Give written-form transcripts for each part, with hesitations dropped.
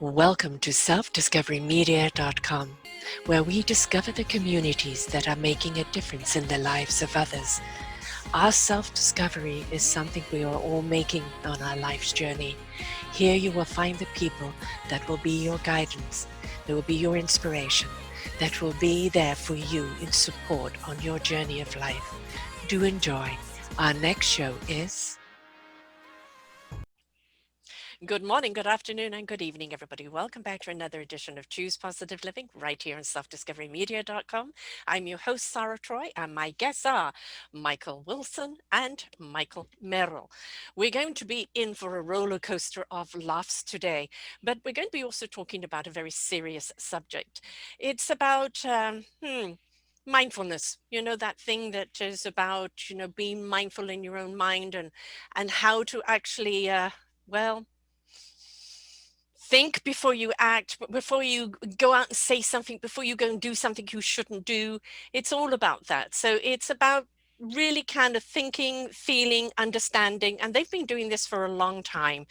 Welcome to selfdiscoverymedia.com, where we discover the communities that are making a difference in the lives of others. Our self-discovery is something we are all making on our life's journey. Here you will find the people that will be your guidance, that will be your inspiration, that will be there for you in support on your journey of life. Do enjoy. Our next show is... Good morning, good afternoon, and good evening, everybody. Welcome back to another edition of Choose Positive Living right here on selfdiscoverymedia.com. I'm your host, Sarah Troy, and my guests are Michael Wilson and Michael Merrill. We're going to be in for a roller coaster of laughs today, but we're going to be also talking about a very serious subject. It's about, mindfulness, that thing that is about, being mindful in your own mind and how to actually, think before you act, before you go out and say something, before you go and do something you shouldn't do. It's all about that. So it's about really kind of thinking, feeling, understanding, and they've been doing this for a long time.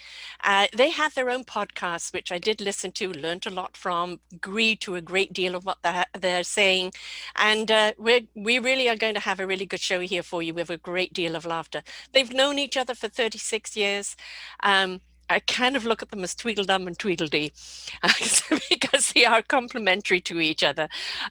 They have their own podcasts, which I did listen to, learned a lot from, agreed to a great deal of what they're saying, and we really are going to have a really good show here for you with a great deal of laughter. They've known each other for 36 years. I kind of look at them as Tweedledum and Tweedledee because they are complementary to each other.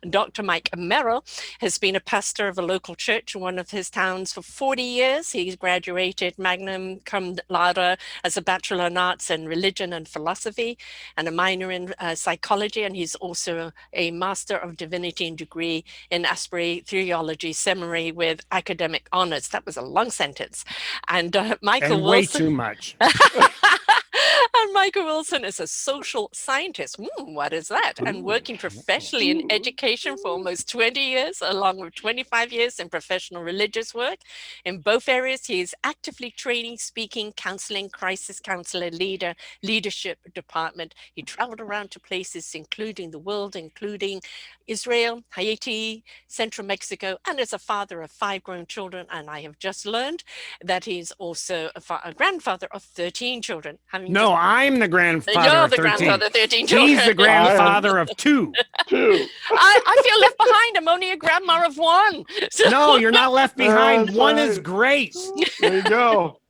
Dr. Myke Merrill has been a pastor of a local church in one of his towns for 40 years. He's graduated magna cum laude as a Bachelor in Arts in Religion and Philosophy and a minor in psychology. And he's also a Master of Divinity and degree in Asbury Theology Seminary with academic honors. That was a long sentence. And Michael and Wilson. Way too much. And Michael Wilson is a social scientist. What is that? And working professionally in education for almost 20 years, along with 25 years in professional religious work. In both areas, he is actively training, speaking, counseling, crisis counselor, leadership department. He traveled around to places including the world, including Israel, Haiti, Central Mexico, and is a father of 5 grown children. And I have just learned that he's also a grandfather of 13 children. I'm the grandfather You're of the 13. grandfather of 13 children. He's the grandfather of 2. I feel left behind. I'm only a grandma of 1. So... No, you're not left behind. One is great. There you go.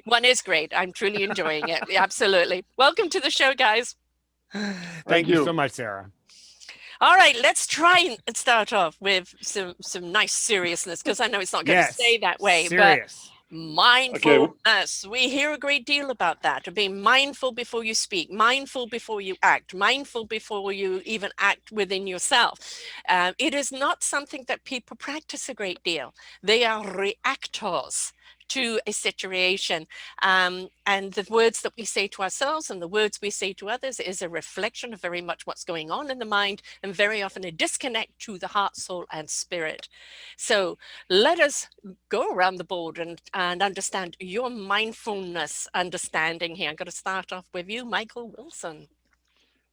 One is great. I'm truly enjoying it. Absolutely. Welcome to the show, guys. Thank you so much, Sarah. All right, let's try and start off with some nice seriousness, because I know it's not going to stay that way. Serious. But mindfulness, we hear a great deal about that, of being mindful before you speak, mindful before you act, mindful before you even act within yourself. It is not something that people practice a great deal. They are reactors to a situation, and the words that we say to ourselves and the words we say to others is a reflection of very much what's going on in the mind, and very often a disconnect to the heart, soul, and spirit. So let us go around the board and understand your mindfulness understanding here. I'm going to start off with you, Michael Wilson.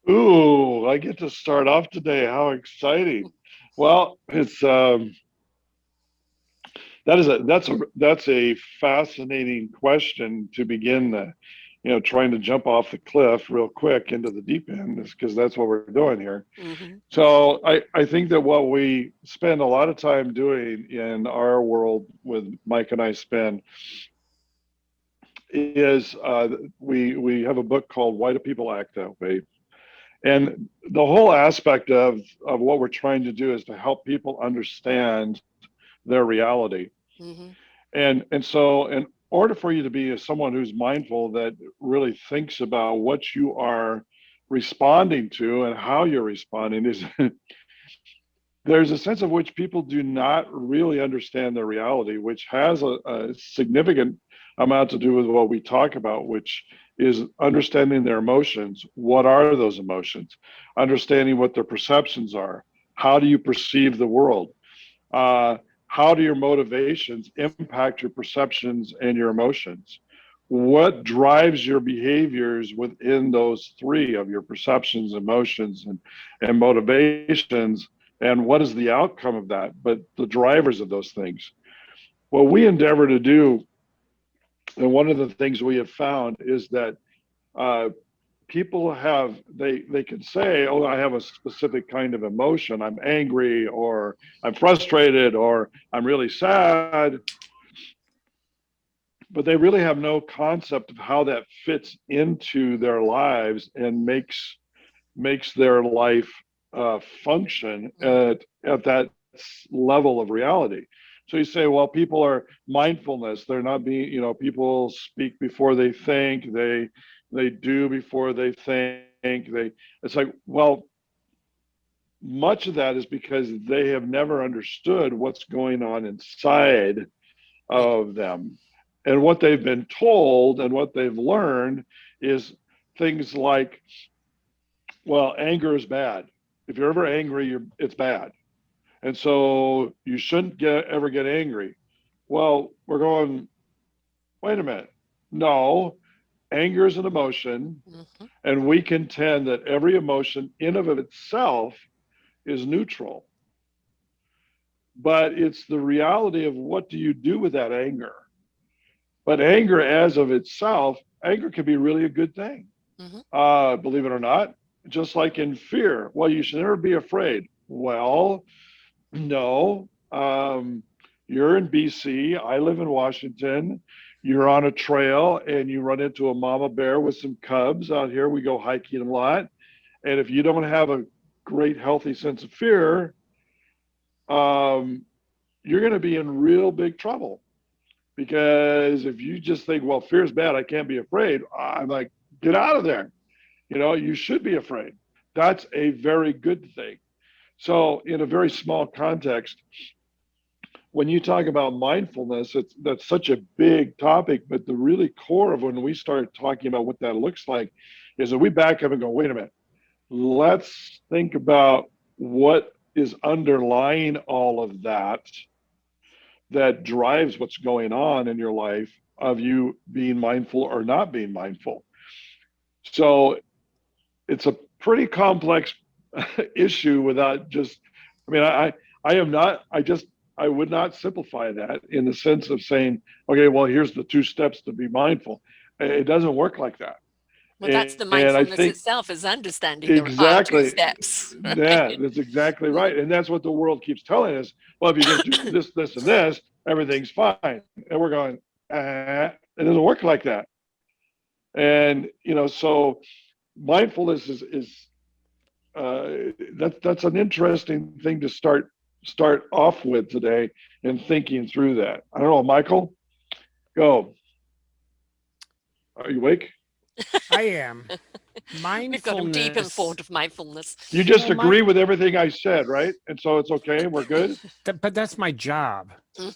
Ooh, I get to start off today. How exciting! Well, it's that's a fascinating question to begin trying to jump off the cliff real quick into the deep end, is because that's what we're doing here. Mm-hmm. So I think that what we spend a lot of time doing in our world with Mike and I spend is we have a book called Why Do People Act That Way? And the whole aspect of what we're trying to do is to help people understand their reality. Mm-hmm. And so in order for you to be someone who's mindful, that really thinks about what you are responding to and how you're responding, is there's a sense of which people do not really understand their reality, which has a significant amount to do with what we talk about, which is understanding their emotions. What are those emotions? Understanding what their perceptions are. How do you perceive the world? How do your motivations impact your perceptions and your emotions? What drives your behaviors within those 3 of your perceptions, emotions, and motivations? And what is the outcome of that? But the drivers of those things. What we endeavor to do, and one of the things we have found, is that people have, they can say, oh, I have a specific kind of emotion. I'm angry, or I'm frustrated, or I'm really sad. But they really have no concept of how that fits into their lives and makes their life function at that level of reality. So you say, well, people are mindfulness. They're not being, people speak before they think. They do before they think. It's like, well, much of that is because they have never understood what's going on inside of them. And what they've been told and what they've learned is things like, well, anger is bad. If you're ever angry, it's bad. And so you shouldn't ever get angry. Well, we're going, wait a minute. No, anger is an emotion, and we contend that every emotion in of itself is neutral. But it's the reality of what do you do with that anger? But anger as of itself, anger can be really a good thing. Believe it or not, just like in fear. Well, you should never be afraid. Well, no. You're in BC. I live in Washington. You're on a trail and you run into a mama bear with some cubs out here. We go hiking a lot. And if you don't have a great, healthy sense of fear, you're going to be in real big trouble. Because if you just think, well, fear is bad, I can't be afraid, I'm like, get out of there. You should be afraid. That's a very good thing. So in a very small context, when you talk about mindfulness, that's such a big topic, but the really core of when we start talking about what that looks like is that we back up and go, wait a minute, let's think about what is underlying all of that drives what's going on in your life of you being mindful or not being mindful. So it's a pretty complex issue without just, I would not simplify that in the sense of saying, okay, well, here's the 2 steps to be mindful. It doesn't work like that. Well, that's the And I mindfulness think itself, is understanding there are 2 exactly, steps. Right? yeah, that's exactly right. And that's what the world keeps telling us. Well, if you just do this, this, and this, everything's fine. And we're going, it doesn't work like that. And, so mindfulness is that's an interesting thing to start off with today and thinking through that. I don't know, Michael, go. Are you awake? I am. We've got him deep in Mindfulness. thought of mindfulness. You just Well, agree with everything I said, right? And so it's okay. We're good But that's my job. to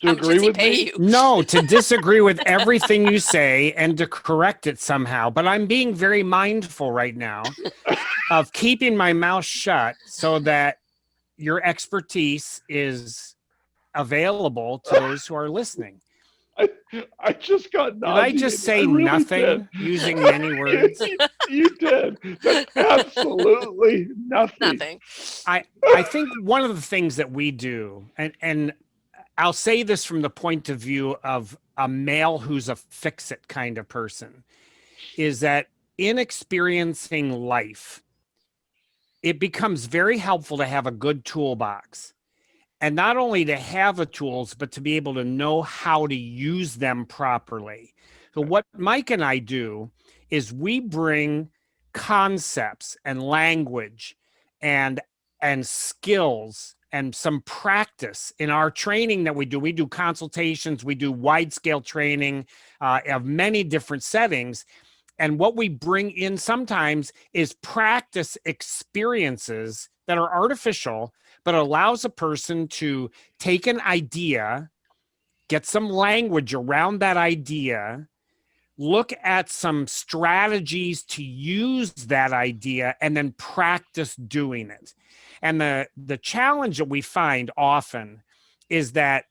How much agree does he with pay me. you? No, to disagree with everything you say and to correct it somehow. But I'm being very mindful right now of keeping my mouth shut so that your expertise is available to those who are listening. I just got Did I nauseated. just say really nothing using many words? You did. That's absolutely nothing. Nothing. I think one of the things that we do, and I'll say this from the point of view of a male who's a fix-it kind of person, is that in experiencing life, it becomes very helpful to have a good toolbox. And not only to have the tools, but to be able to know how to use them properly. So what Mike and I do is we bring concepts and language and skills and some practice in our training that we do. We do consultations, we do wide scale training of many different settings. And what we bring in sometimes is practice experiences that are artificial, but allows a person to take an idea, get some language around that idea, look at some strategies to use that idea, and then practice doing it. And the challenge that we find often is that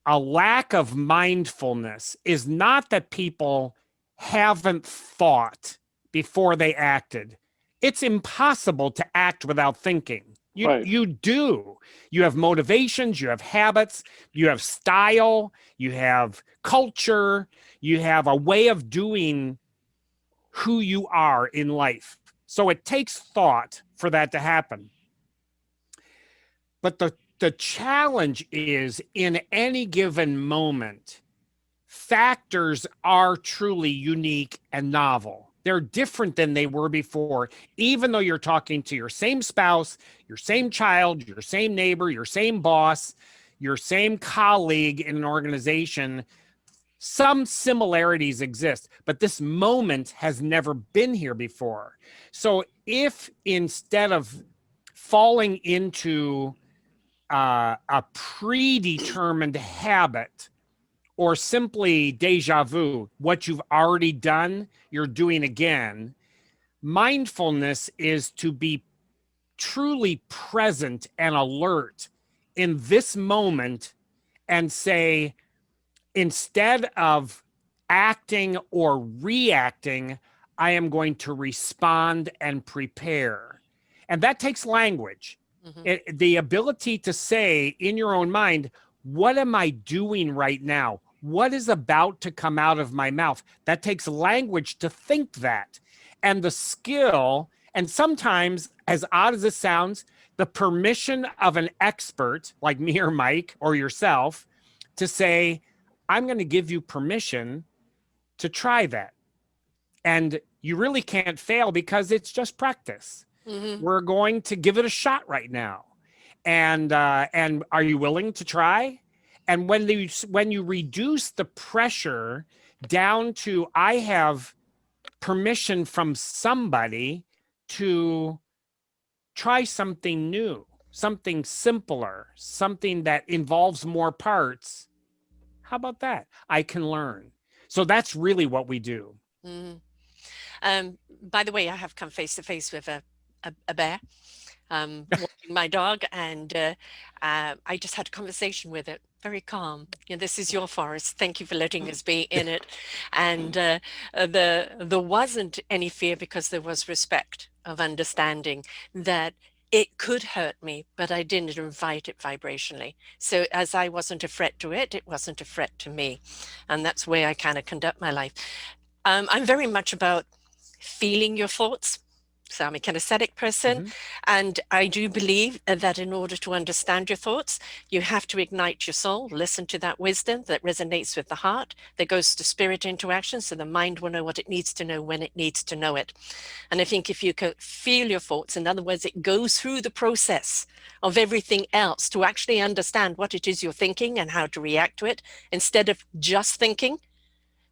a lack of mindfulness is not that people haven't thought before they acted. It's impossible to act without thinking. You do. You have motivations, you have habits, you have style, you have culture, you have a way of doing who you are in life. So it takes thought for that to happen. But the challenge is in any given moment, factors are truly unique and novel. They're different than they were before, even though you're talking to your same spouse, your same child, your same neighbor, your same boss, your same colleague in an organization. Some similarities exist, but this moment has never been here before. So if instead of falling into a predetermined habit or simply deja vu, what you've already done, you're doing again. Mindfulness is to be truly present and alert in this moment and say, instead of acting or reacting, I am going to respond and prepare. And that takes language. The ability to say in your own mind, what am I doing right now? What is about to come out of my mouth? That takes language to think that. And the skill, and sometimes, as odd as this sounds, the permission of an expert like me or Mike or yourself to say, I'm going to give you permission to try that. And you really can't fail because it's just practice. We're going to give it a shot right now. And are you willing to try? And when you reduce the pressure down to, I have permission from somebody to try something new, something simpler, something that involves more parts. How about that? I can learn. So that's really what we do. Mhm. By the way, I have come face to face with a bear, walking my dog, and I just had a conversation with it, very calm. You know, this is your forest. Thank you for letting us be in it. And there wasn't any fear because there was respect of understanding that it could hurt me, but I didn't invite it vibrationally. So as I wasn't a threat to it, it wasn't a threat to me. And that's where I kind of conduct my life. I'm very much about feeling your thoughts. So I'm a kinesthetic person, and I do believe that in order to understand your thoughts, you have to ignite your soul, listen to that wisdom that resonates with the heart, that goes to spirit interaction, so the mind will know what it needs to know when it needs to know it. And I think if you can feel your thoughts, in other words, it goes through the process of everything else to actually understand what it is you're thinking and how to react to it, instead of just thinking,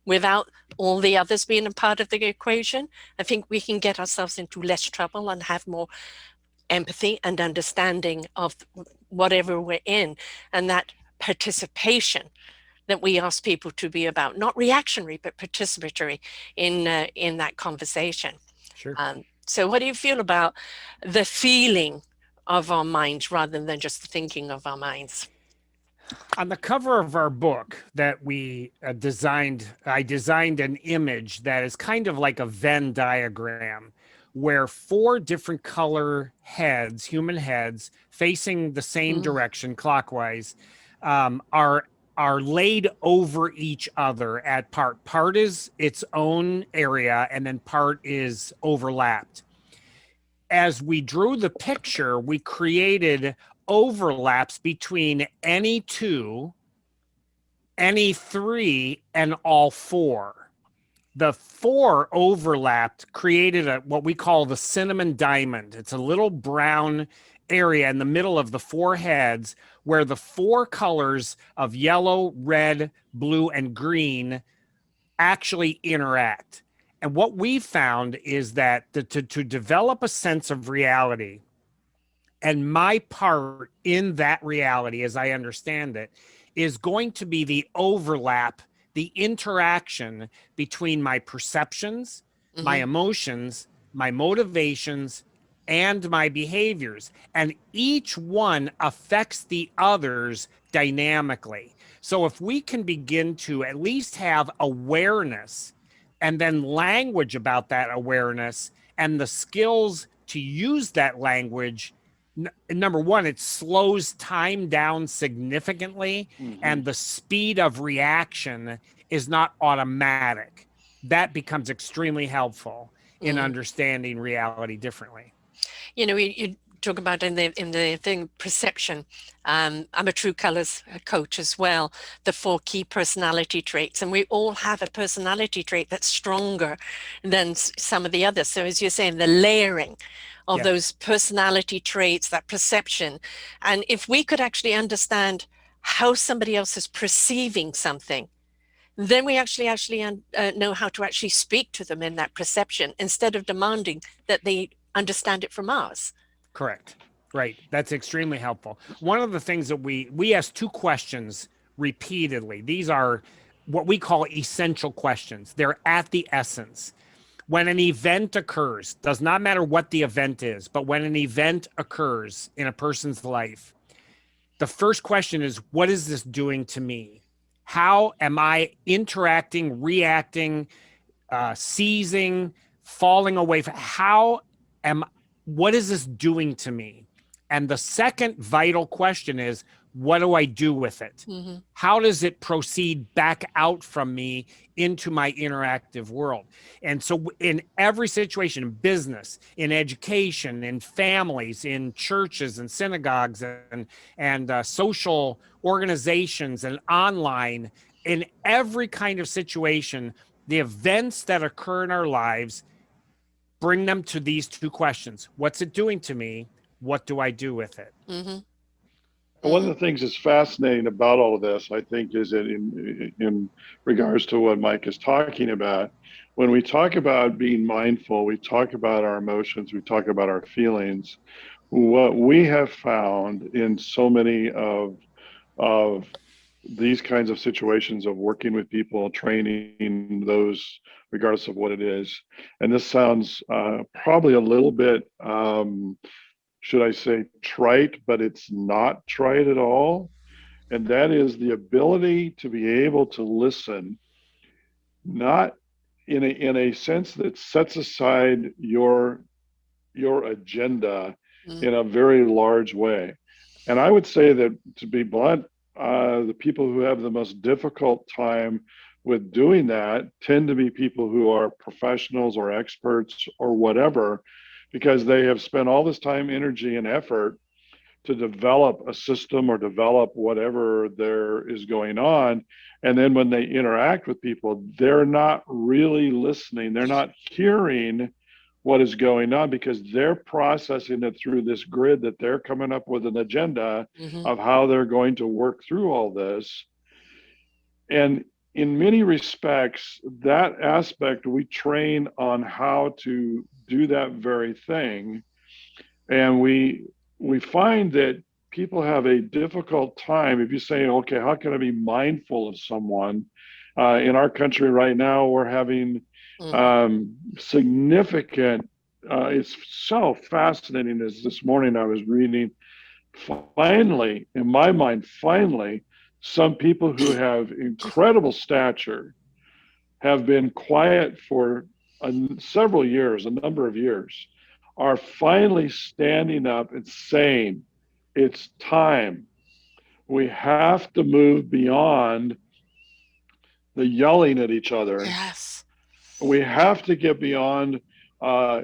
without all the others being a part of the equation, I think we can get ourselves into less trouble and have more empathy and understanding of whatever we're in, and that participation that we ask people to be about, not reactionary, but participatory in that conversation. Sure. So what do you feel about the feeling of our minds rather than just the thinking of our minds? On the cover of our book that we designed, I designed an image that is kind of like a Venn diagram where four different color heads, human heads, facing the same direction clockwise, are laid over each other at part. Part is its own area, and then part is overlapped. As we drew the picture, we created overlaps between any two, any three, and all four. The four overlapped, created what we call the cinnamon diamond. It's a little brown area in the middle of the four heads where the four colors of yellow, red, blue, and green actually interact. And what we found is that to develop a sense of reality, and my part in that reality, as I understand it, is going to be the overlap, the interaction between my perceptions, my emotions, my motivations, and my behaviors. And each one affects the others dynamically. So if we can begin to at least have awareness and then language about that awareness and the skills to use that language, number one, it slows time down significantly, and the speed of reaction is not automatic. that becomes extremely helpful in Mm. understanding reality differently. You know, you talk about in the thing perception. I'm a true colors coach as well. The 4 key personality traits, and we all have a personality trait that's stronger than some of the others. So as you're saying, the layering of Yes, those personality traits, that perception, and if we could actually understand how somebody else is perceiving something, then we actually know how to actually speak to them in that perception instead of demanding that they understand it from us. correct. Right. That's extremely helpful. One of the things that we ask 2 questions repeatedly. These are what we call essential questions. They're at the essence. When an event occurs, does not matter what the event is, but when an event occurs in a person's life, the first question is, what is this doing to me? How am I interacting, reacting, seizing, falling away from? Am what is this doing to me? And the second vital question is, what do I do with it? Mm-hmm. How does it proceed back out from me into my interactive world? And so, in every situation, in business, in education, in families, in churches and synagogues, and social organizations, and online, in every kind of situation, the events that occur in our lives, bring them to these 2 questions. What's it doing to me? What do I do with it? Mm-hmm. One of Mm-hmm. the things that's fascinating about all of this, I think, is that in regards to what Mike is talking about, when we talk about being mindful, we talk about our emotions, we talk about our feelings. What we have found in so many of these kinds of situations of working with people, training those, regardless of what it is, and this sounds probably a little bit should I say trite, but it's not trite at all. And that is the ability to be able to listen, not in a sense that sets aside your agenda Mm-hmm. in a very large way. And I would say that, to be blunt, the people who have the most difficult time with doing that tend to be people who are professionals or experts or whatever, because they have spent all this time, energy, and effort to develop a system or develop whatever there is going on. And then when they interact with people, they're not really listening, they're not hearing what is going on because they're processing it through this grid that they're coming up with an agenda Mm-hmm. of how they're going to work through all this. And in many respects, that aspect we train on how to do that very thing. And we find that people have a difficult time if you say, okay, how can I be mindful of someone? In our country right now, we're having Mm-hmm. significant. It's so fascinating. As this morning I was reading, finally, in my mind, finally, some people who have incredible stature have been quiet for several years, a number of years, are finally standing up and saying, it's time. We have to move beyond the yelling at each other. Yes. We have to get beyond uh,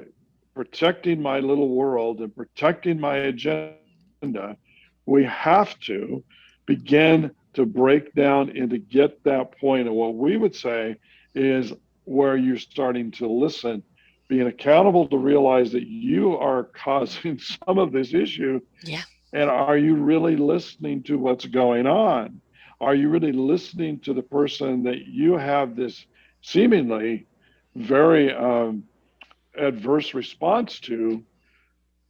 protecting my little world and protecting my agenda. We have to begin to break down and to get that point. And what we would say is where you're starting to listen, being accountable to realize that you are causing some of this issue. Yeah. And are you really listening to what's going on? Are you really listening to the person that you have this seemingly very adverse response to?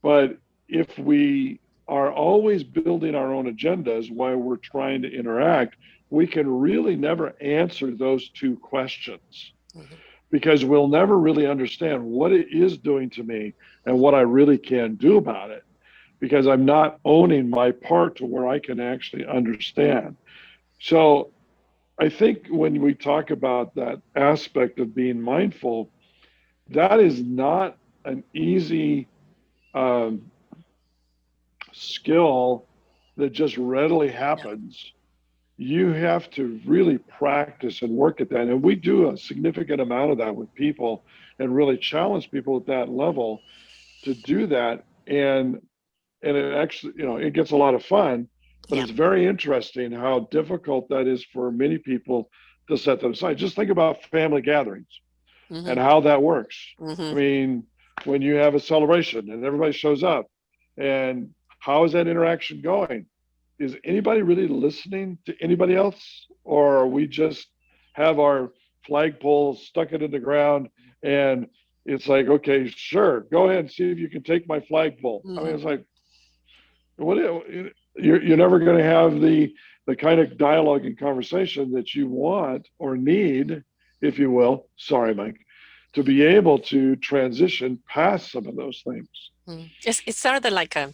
But if we are always building our own agendas while we're trying to interact, we can really never answer those 2 questions Mm-hmm. because we'll never really understand what it is doing to me and what I really can do about it because I'm not owning my part to where I can actually understand. So I think when we talk about that aspect of being mindful, that is not an easy skill that just readily happens. you have to really practice and work at that. And we do a significant amount of that with people and really challenge people at that level to do that. And it actually, it gets a lot of fun, but Yeah. it's very interesting how difficult that is for many people to set them aside. Just think about family gatherings and Mm-hmm. how that works. I Mm-hmm. mean, when you have a celebration and everybody shows up, and how is that interaction going? Is anybody really listening to anybody else? Or are we just have our flagpole, stuck it in the ground, and it's like, okay, sure, go ahead and see if you can take my flagpole. I mean, Mm-hmm. it's like, what you're never going to have the kind of dialogue and conversation that you want or need, if you will. Sorry, Mike, to be able to transition past some of those things. It's sort of like a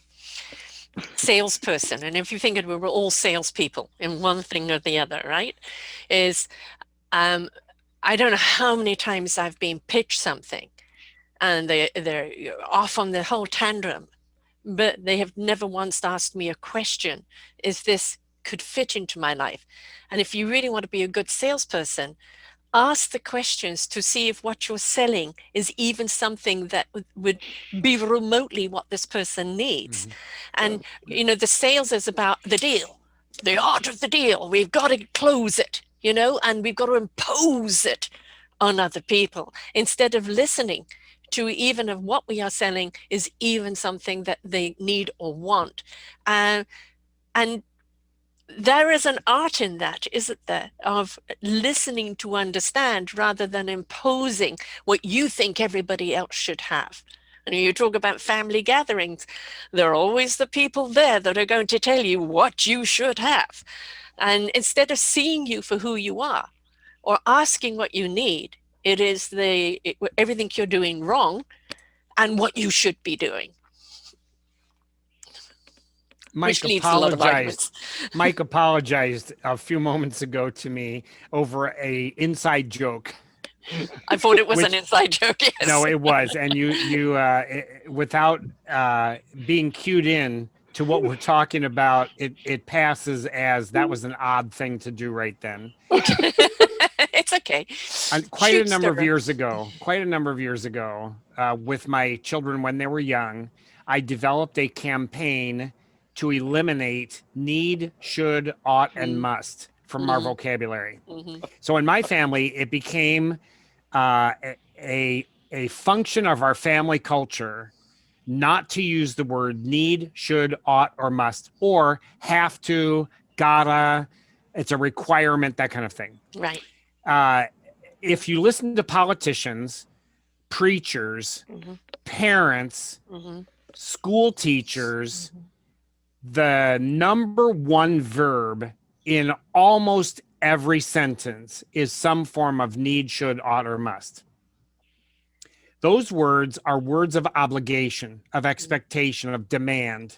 salesperson, and if you think we were all salespeople in one thing or the other, right? Is um, I don't know how many times I've been pitched something, and they're off on the whole tantrum, but they have never once asked me a question. Is this could fit into my life? And if you really want to be a good salesperson, ask the questions to see if what you're selling is even something that would be remotely what this person needs. Mhm. And, the sales is about the deal, the art of the deal. We've got to close it, and we've got to impose it on other people instead of listening to even of what we are selling is even something that they need or want. And there is an art in that, isn't there, of listening to understand rather than imposing what you think everybody else should have. And you talk about family gatherings, there are always the people there that are going to tell you what you should have. And instead of seeing you for who you are or asking what you need, it is everything you're doing wrong and what you should be doing, which Mike leaves a lot of apologized. arguments. Mike apologized a few moments ago to me over a inside joke, I thought it was an which inside joke, yes. no, it was, and without being cued in to what we're talking about, it passes as that was an odd thing to do right then. It's okay. Quite a Shoot, number of Stirrer. years ago, with my children when they were young, I developed a campaign to eliminate need, should, ought, and must from our Mm-hmm. vocabulary. Mm-hmm. So in my family, it became uh, a function of our family culture not to use the word need, should, ought, or must, or have to, gotta. It's a requirement, that kind of thing. Right. Uh, if you listen to politicians, preachers, Mm-hmm. parents, Mm-hmm. school teachers, the number one verb in almost every sentence is some form of need, should, ought, or must. Those words are words of obligation, of expectation, of demand.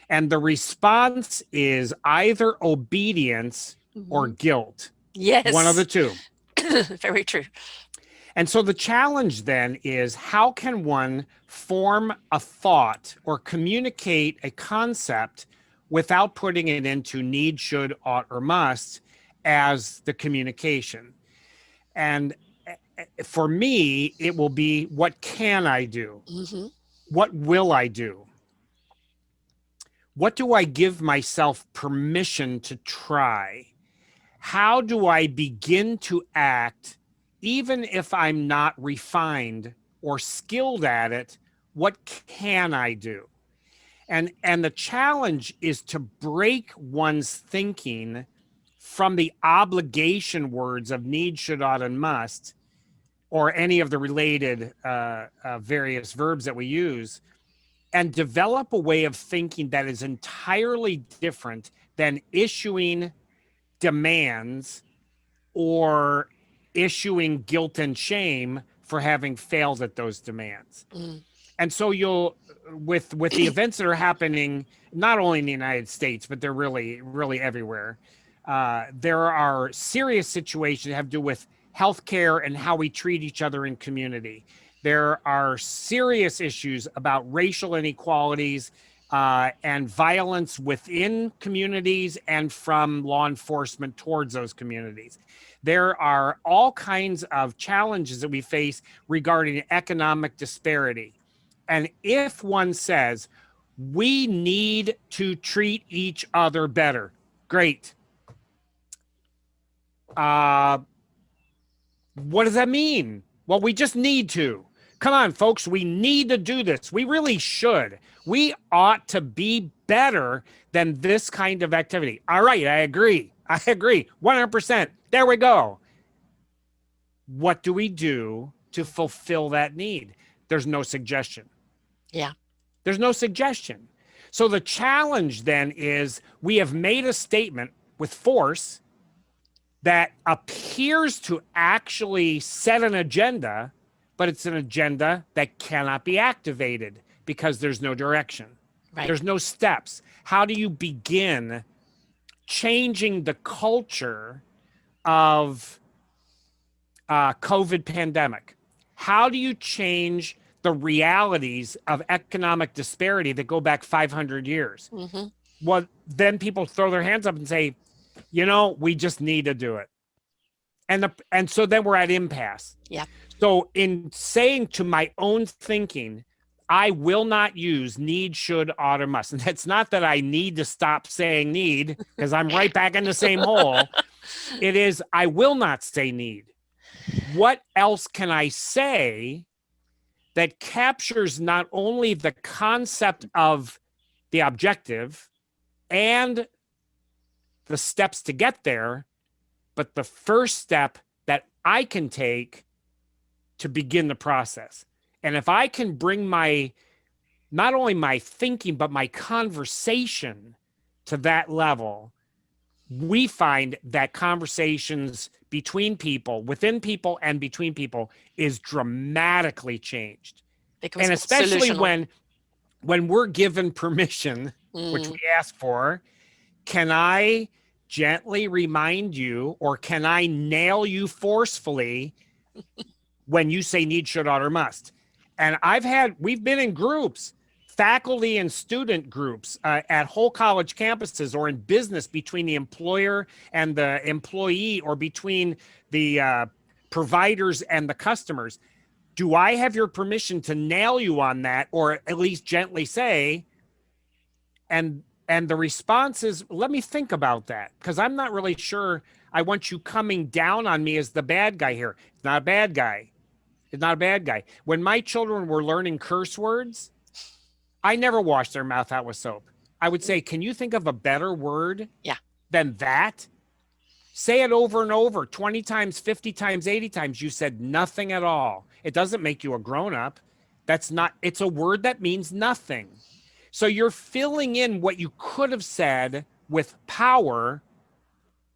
And the response is either obedience or Mm-hmm. guilt, one of the Yes. two. Very true. And so the challenge then is, how can one form a thought or communicate a concept without putting it into need, should, ought, or must as the communication? And for me, it will be, what can I do? Mm-hmm. What will I do? What do I give myself permission to try? How do I begin to act, even if I'm not refined or skilled at it? What can I do? And the challenge is to break one's thinking from the obligation words of need, should, ought, and must, or any of the related various verbs that we use, and develop a way of thinking that is entirely different than issuing demands or issuing guilt and shame for having failed at those demands. Mm. And so you'll, with the events that are happening not only in the United States, but they're really everywhere, there are serious situations that have to do with healthcare and how we treat each other in community. There are serious issues about racial inequalities, and violence within communities and from law enforcement towards those communities. There are all kinds of challenges that we face regarding economic disparity. And if one says, we need to treat each other better, great. What does that mean? Well, we just need to. Come on, folks, we need to do this. We really should. We ought to be better than this kind of activity. All right, I agree. 100%. There we go. What do we do to fulfill that need? There's no suggestion. Yeah. There's no suggestion. So the challenge then is we have made a statement with force that appears to actually set an agenda, but it's an agenda that cannot be activated because there's no direction. Right. There's no steps. How do you begin changing the culture of COVID pandemic? How do you change the realities of economic disparity that go back 500 years? Mm-hmm. Well, then people throw their hands up and say, you know, we just need to do it. And so then we're at impasse. Yeah. So in saying to my own thinking, I will not use need, should, ought, or must. And that's not that I need to stop saying need, because I'm right back in the same hole. It is, I will not say need. What else can I say that captures not only the concept of the objective and the steps to get there, but the first step that I can take to begin the process? And if I can bring not only my thinking, but my conversation to that level, we find that conversations between people, within people and between people is dramatically changed. And especially when we're given permission, which we ask for, can I gently remind you, or can I nail you forcefully when you say need, should, ought, or must? And we've been in groups, faculty and student groups at whole college campuses, or in business between the employer and the employee, or between the providers and the customers. Do I have your permission to nail you on that, or at least gently say, and the response is, let me think about that, because I'm not really sure I want you coming down on me as the bad guy here. It's not a bad guy. It's not a bad guy. When my children were learning curse words, I never washed their mouth out with soap. I would say, can you think of a better word than that? Say it over and over, 20 times, 50 times, 80 times. You said nothing at all. It doesn't make you a grown-up. It's a word that means nothing. So you're filling in what you could have said with power.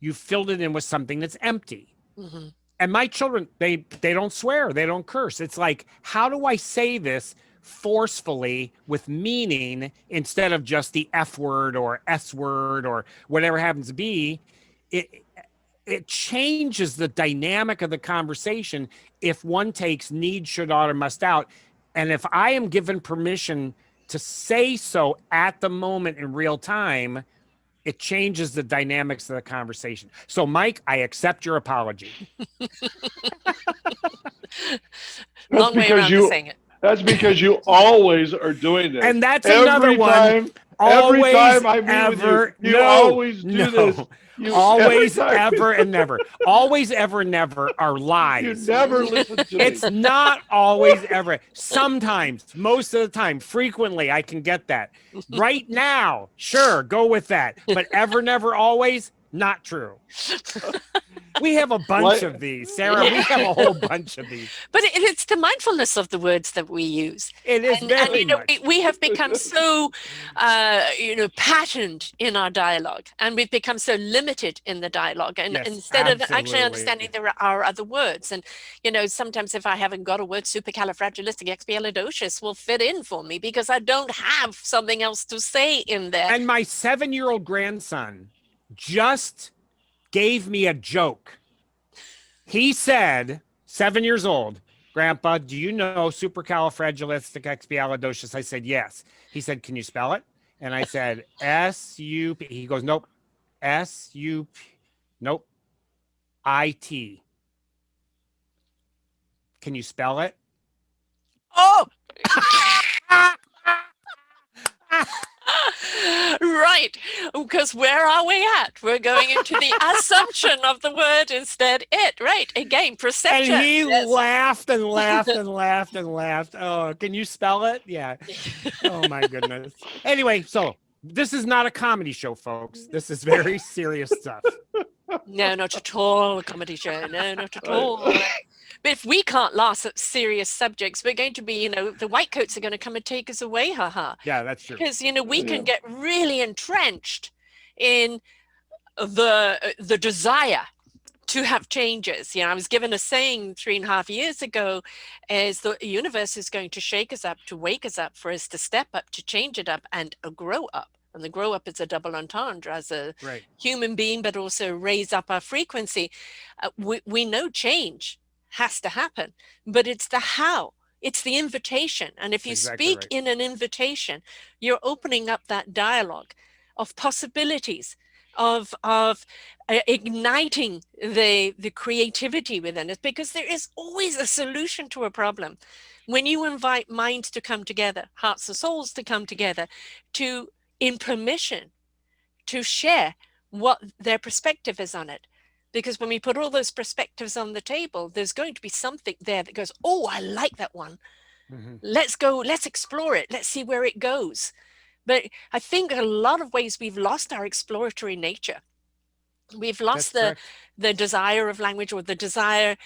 You filled it in with something that's empty. Mm-hmm. And my children, they don't swear, they don't curse. It's like, how do I say this forcefully with meaning instead of just the F word or S word or whatever happens to be? It changes the dynamic of the conversation if one takes need, should, ought, or must out. And if I am given permission to say so at the moment in real time, it changes the dynamics of the conversation. So, Mike, I accept your apology. Long way around to saying it. That's because you always are doing this. And that's another one. Every time I meet with you always do this. Always, ever, and never. Always, ever, and never are lies. You never listen to me. It's not always, ever. Sometimes, most of the time, frequently, I can get that. Right now, sure, go with that. But ever, never, always, not true. We have a bunch of these, Sarah. We have a whole bunch of these. But it's the mindfulness of the words that we use. It is very much. We have become so, patterned in our dialogue, and we've become so limited in the dialogue. And instead of actually understanding there are other words, and sometimes if I haven't got a word, supercalifragilisticexpialidocious will fit in for me because I don't have something else to say in there. And my 7-year-old grandson just gave me a joke. He said, 7 years old, Grandpa, do you know supercalifragilisticexpialidocious? I said, yes. He said, can you spell it? And I said, S-U-P. He goes, nope. S-U-P. Nope. I-T. Can you spell it? Oh, right. Because where are we at? We're going into the assumption of the word instead it. Right. Again, perception. And he Yes. laughed and laughed and laughed and laughed. Oh, can you spell it? Yeah. Oh my goodness. Anyway, so this is not a comedy show, folks. This is very serious stuff. No, not at all a comedy show. No, not at all. I- But if we can't laugh at serious subjects, we're going to be, the white coats are going to come and take us away, haha. Yeah, that's true. Because, we can Yeah. get really entrenched in the desire to have changes. I was given a saying 3.5 years ago, is the universe is going to shake us up, to wake us up, for us to step up, to change it up, and grow up. And the grow up is a double entendre as a Right. human being, but also raise up our frequency. We know change has to happen, but it's the how. It's the invitation. And if you Exactly speak right. in an invitation, you're opening up that dialogue of possibilities, of igniting the creativity within us, because there is always a solution to a problem. When you invite minds to come together, hearts and souls to come together, to in permission to share what their perspective is on it. Because when we put all those perspectives on the table, there's going to be something there that goes, oh, I like that one. Mm-hmm. Let's go, let's explore it. Let's see where it goes. But I think in a lot of ways we've lost our exploratory nature. We've lost the desire of language, or the desire,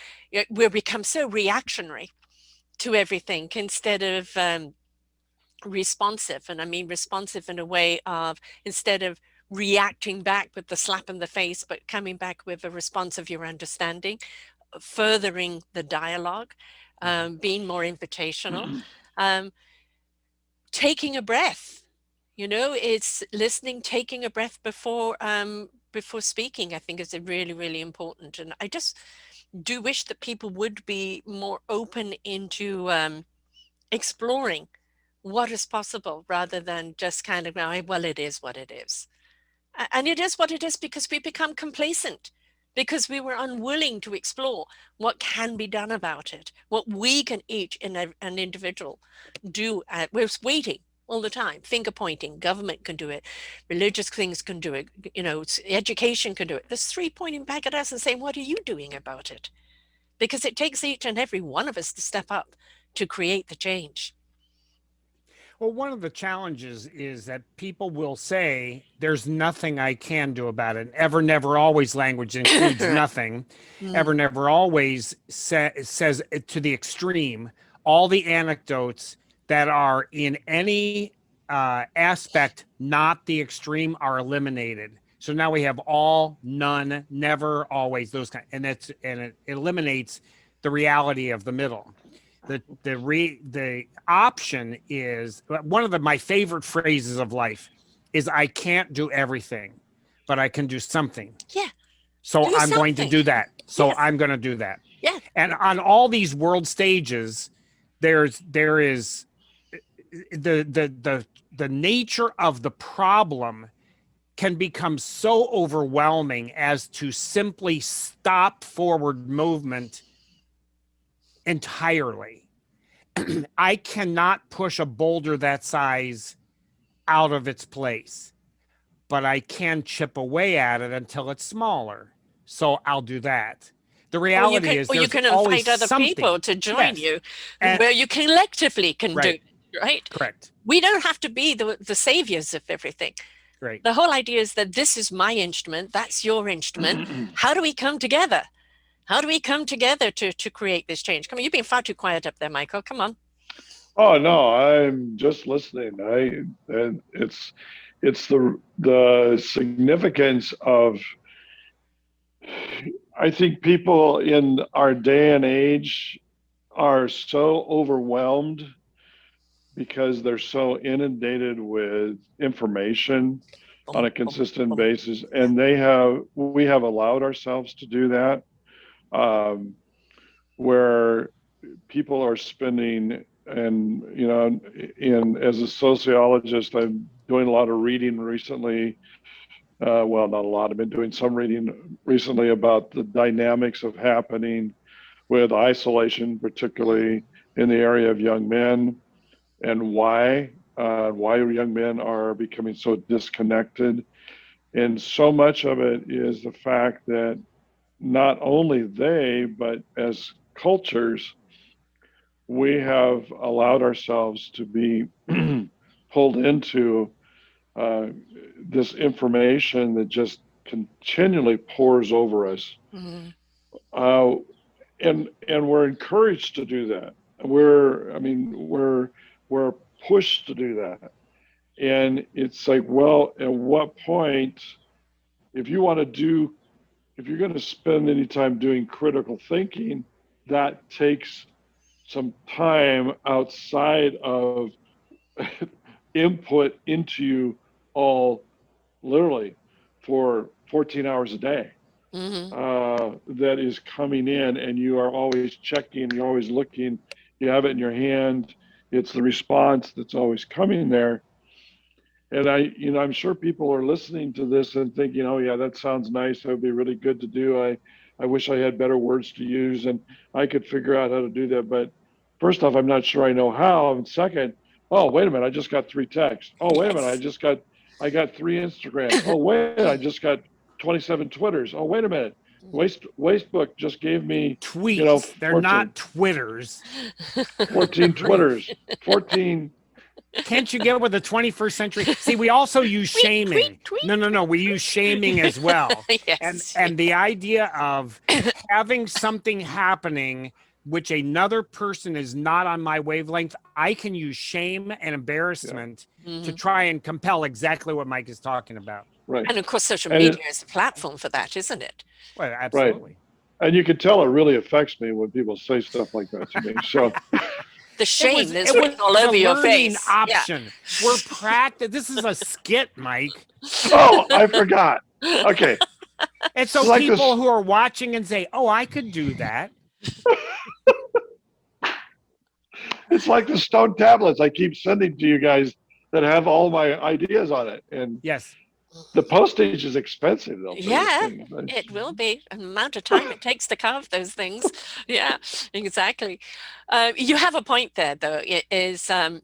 we've become so reactionary to everything instead of responsive. And I mean responsive in a way of, instead of reacting back with the slap in the face, but coming back with a response of your understanding, furthering the dialogue, being more invitational, taking a breath. It's listening, taking a breath before speaking, I think is really, really important. And I just do wish that people would be more open into exploring what is possible, rather than just kind of going, well, it is what it is. And it is what it is because we become complacent, because we were unwilling to explore what can be done about it, what we can each in an individual do. We're waiting all the time. Finger pointing, government can do it, religious things can do it, education can do it. There's three pointing back at us and saying, what are you doing about it? Because it takes each and every one of us to step up to create the change. Well, one of the challenges is that people will say, there's nothing I can do about it. Ever, never, always language includes nothing. Ever, never, always says it to the extreme. All the anecdotes that are in any aspect, not the extreme, are eliminated. So now we have all, none, never, always, those kind, and it eliminates the reality of the middle. The option is one of my favorite phrases of life is, I can't do everything, but I can do something. Yeah. So Do I'm going to something. do that. So Yes. I'm going to do that. Yeah. And on all these world stages, there is the nature of the problem can become so overwhelming as to simply stop forward movement entirely. I cannot push a boulder that size out of its place, but I can chip away at it until it's smaller. So I'll do that. The reality is, or you there's can always invite other something. people to join Yes. you, And- where you collectively can do Right. it, right? Correct. We don't have to be the saviors of everything. Right. The whole idea is that this is my instrument, that's your instrument. How do we come together? How do we come together to create this change? Come on, you've been far too quiet up there, Michael. Come on. Oh no, I'm just listening. And it's the significance of, I think people in our day and age are so overwhelmed because they're so inundated with information on a consistent basis, and we have allowed ourselves to do that, where people are spending, and as a sociologist, I've doing a lot of reading recently. Well, not a lot. I've been doing some reading recently about the dynamics of happening with isolation, particularly in the area of young men, and why young men are becoming so disconnected. And so much of it is the fact that not only they, but as cultures, we have allowed ourselves to be pulled into uh, this information that just continually pours over us. Mhm. Uh, and we're encouraged to do that. We're pushed to do that. And it's like, well, at what point, if you want to do, if you're going to spend any time doing critical thinking, that takes some time outside of input into you all literally for 14 hours a day. Mhm. That is coming in, and you are always checking, you're always looking, you have it in your hand. It's the response that's always coming there. And I'm sure people are listening to this and thinking, oh yeah, that sounds nice. That would be really good to do. I wish I had better words to use and I could figure out how to do that. But first off, I'm not sure I know how. And second, oh, wait a minute, I just got 3 texts. Oh, wait a minute, Yes. I got 3 Instagrams. Oh, wait, I just got 27 Twitters. Oh, wait a minute. Wastebook just gave me, Tweets. They're 14, not Twitters. 14 Breathe. Twitters, 14. Can't you get with the 21st century? See, we also use Tweet, tweet, shaming. tweet. No. We use shaming as well. And Yes. and the idea of having something happening which another person is not on my wavelength, I can use shame and Yeah, embarrassment to Mhm. try and compel exactly what Mike is talking about. right. And of course, social And media it, is a platform for that, isn't it? Well, right. absolutely. And you can tell it really affects me when people say stuff like that to me. So, The It was shame is it was written all a over your learning face. Yeah. option. We're practice. This is a skit, Mike. oh, I forgot. Okay. And It's so like people this. who are watching and say, "Oh, I could do that." It's like the stone tablets I keep sending to you guys that have all my ideas on it. And Yes. the postage is expensive, though, for these Yeah, things. it will be an amount of time it takes to carve those things. Yeah, exactly. You have a point there, though. It is I,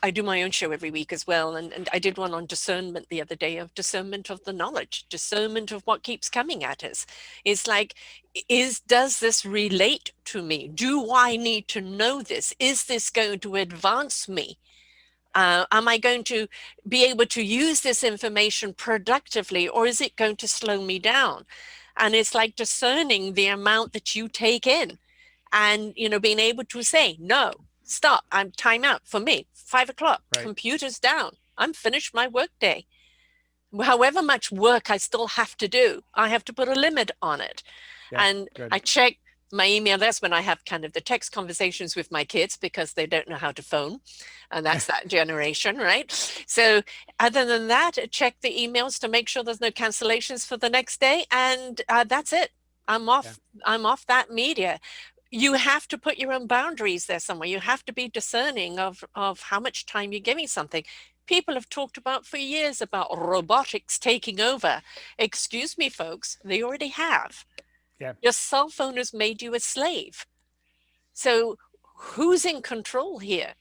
I do my own show every week as well, and I did one on discernment the other day, of discernment of the knowledge, discernment of what keeps coming at us. It's like, does this relate to me? Do I need to know this? Is this going to advance me? Am I going to be able to use this information productively, or is it going to slow me down? And it's like discerning the amount that you take in, and being able to say no, stop, I'm time out. For me, 5 o'clock, Right. computers down, I'm finished my work day. However much work I still have to do, I have to put a limit on it. Yeah. And Good. I check my email. That's when I have kind of the text conversations with my kids, because they don't know how to phone, and that's that generation, right? So other than that, check the emails to make sure there's no cancellations for the next day, and that's it. I'm off. Yeah. I'm off that media. You have to put your own boundaries there somewhere. You have to be discerning of how much time you're giving something. People have talked about for years about robotics taking over. Excuse me, folks, they already have. Yeah. Your cell phone has made you a slave. So who's in control here?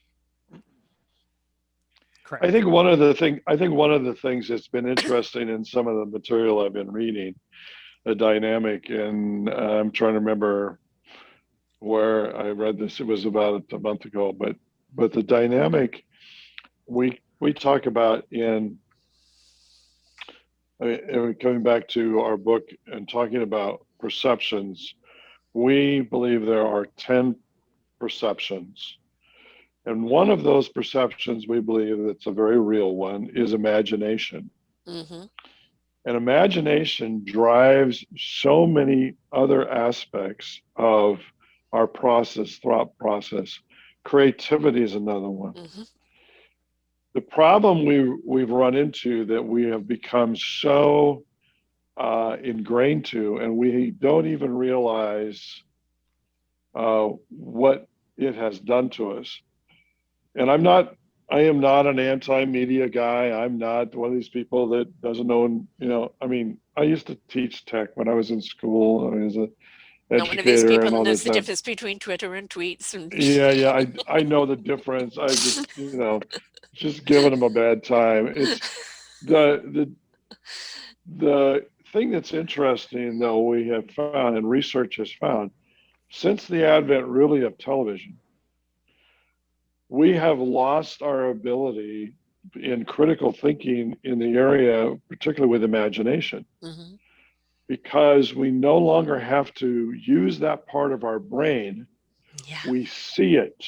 Correct. I think one of the things that's been interesting in some of the material I've been reading, the dynamic, and I'm trying to remember where I read this. It was about a month ago, but the dynamic we talk about in coming back to our book and talking about perceptions. We believe there are 10 perceptions. And one of those perceptions, we believe that's a very real one, is imagination. Mm-hmm. And imagination drives so many other aspects of our thought process. Creativity is another one. Mm-hmm. The problem we've run into that we have become so ingrained to, and we don't even realize what it has done to us. And I'm not I am not an anti-media guy. I'm not one of these people that doesn't know, I mean, I used to teach tech when I was in school. I was an Not one of these educator people and that all knows this the stuff. difference between Twitter and tweets and Yeah, I know the difference. I just, just giving them a bad time. It's the the thing that's interesting though we have found and research has found since the advent really of television, we have lost our ability in critical thinking in the area, particularly with imagination, hmm because we no longer have to use that part of our brain. yeah. We see it.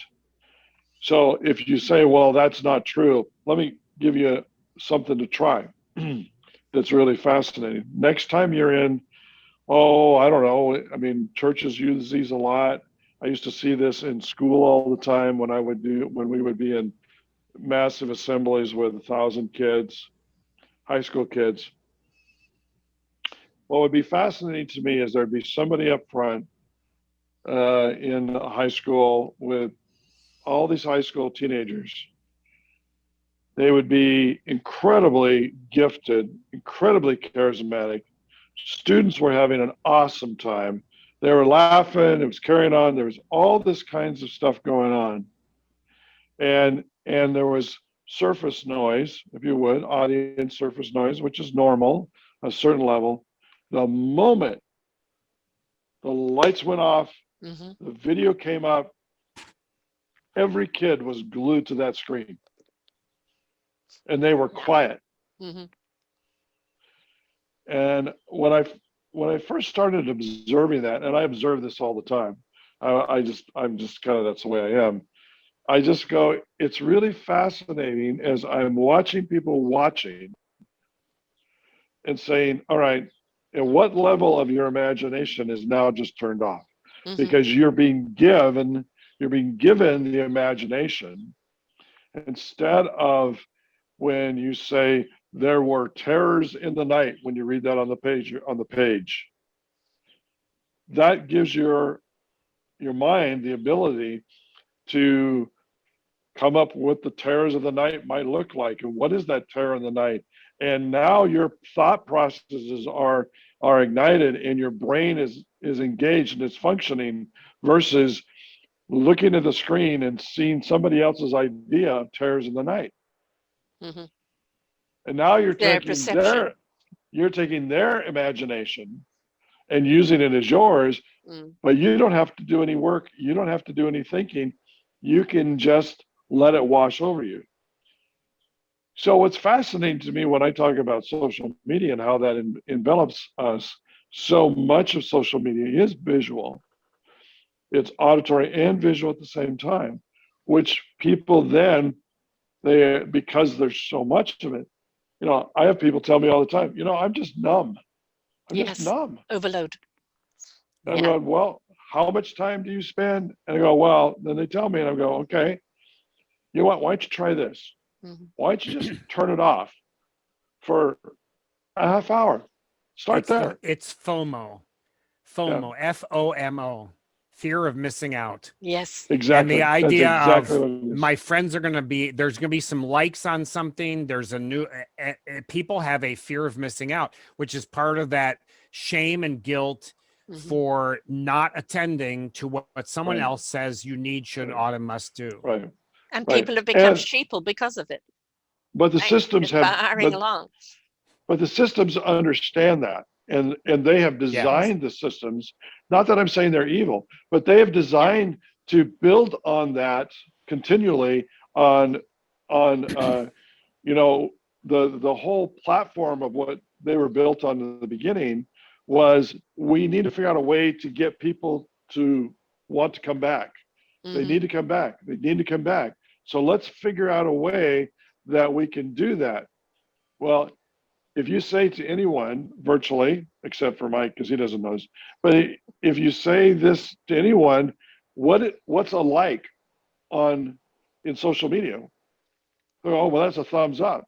So if you say, well, that's not true, let me give you something to try that's really fascinating. Next time you're in, oh, I don't know, I mean, churches use these a lot. I used to see this in school all the time when we would be in massive assemblies with 1,000 kids, high school kids. What would be fascinating to me is there'd be somebody up front in high school with all these high school teenagers. They would be incredibly gifted, incredibly charismatic. Students were having an awesome time. They were laughing, it was carrying on. There was all this kinds of stuff going on. And there was surface noise, if you would, audience surface noise, which is normal, a certain level. The moment the lights went off, hmm the video came up, every kid was glued to that screen and they were Yeah. quiet. hmm And when I first started observing that, and I observe this all the time, I'm just kind of that's the way I am. I just go, it's really fascinating as I'm watching people watching and saying, all right, and what level of your imagination is now just turned off? hmm Because you're being given the imagination instead of when you say there were terrors in the night when you read that on the page. That gives your mind the ability to come up with what the terrors of the night might look like and what is that terror in the night. And now your thought processes are ignited and your brain is engaged and it's functioning versus looking at the screen and seeing somebody else's idea of terrors in the night. hmm And now Their perception. you're taking their imagination and using it as yours, Mm. but you don't have to do any work. You don't have to do any thinking. You can just let it wash over you. So what's fascinating to me when I talk about social media and how that envelops us, so much of social media is visual. It's auditory and visual at the same time, which people then they because there's so much of it. I have people tell me all the time, I'm just numb. I'm just Yes. numb. Overload. And I'm Yeah. going, well, how much time do you spend? And I go, well, then they tell me, and I go, okay, you know what? Why don't you try this? hmm Why don't you just turn it off for a half hour? Start there. It's FOMO. Yeah, FOMO, FOMO, fear of missing out. Yes. And the exactly. That's idea exactly of what it is. my friends are going to be, there's going to be some likes on something. There's a new, people have a fear of missing out, which is part of that shame and guilt hmm for not attending to what someone Right, else says you need, should, right, ought, and must do. right, And right. people have become And sheeple because of it. but the Right? systems Just have, barring along. but the systems understand that, and they have Yes. designed the systems. Not that I'm saying they're evil, but they have Yeah. designed to build on that continually on you know the whole platform of what they were built on in the beginning was we need to figure out a way to get people to want to come back. They hmm need to come back. They need to come back. So let's figure out a way that we can do that. Well, if you say to anyone virtually, except for Mike because he doesn't know this, but if you say this to anyone, what's a like on in social media? Oh, well, that's a thumbs up.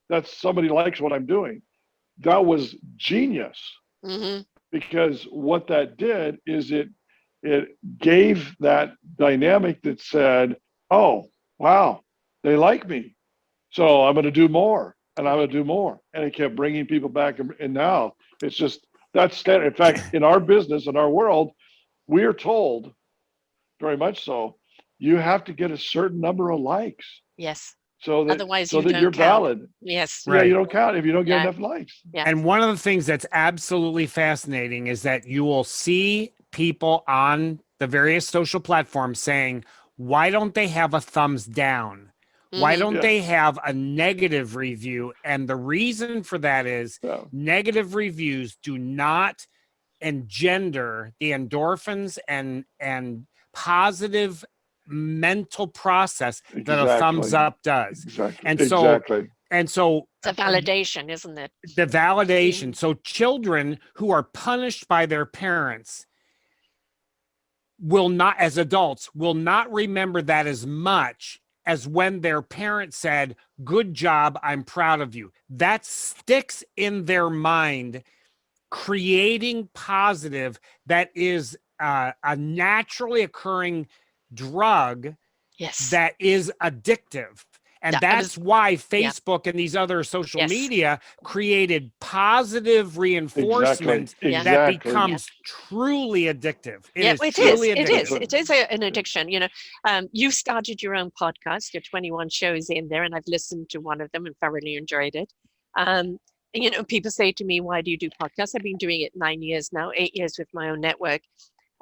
That's somebody likes what I'm doing. That was genius hmm because what that did is it gave that dynamic that said, oh, wow. They like me. So I'm going to do more and I'm going to do more. And it kept bringing people back. And now it's just that's standard. In fact, in our business, in our world, we are told very much so, you have to get a certain number of likes Yes. so that Otherwise you you're don't count. valid. Yes. Yeah, you Right. don't count if you don't get Yeah. enough likes. Yeah. And one of the things that's absolutely fascinating is that you will see people on the various social platforms saying, why don't they have a thumbs down? Why Mhm. don't Yeah. they have a negative review? And the reason for that is Yeah. negative reviews do not engender the endorphins and positive mental process that a thumbs Exactly. up does. Exactly. And so Exactly. and so It's a validation, isn't it? the validation. So children who are punished by their parents will not, as adults, will not remember that as much as when their parent said, good job, I'm proud of you. That sticks in their mind, creating positive that is a naturally occurring drug Yes. that is addictive. And That I that's was, why yeah. Facebook and these other social Yes. media created positive Exactly. reinforcement Yeah. that Exactly. Yeah. becomes truly addictive. It Yeah, is it Yeah. is. truly It That's is. addictive. right. It is an addiction. You started your own podcast. Your 21 shows in there, and I've listened to one of them and thoroughly enjoyed it. Um, and, people say to me, "Why do you do podcasts?" I've been doing it 9 years now, 8 years with my own network,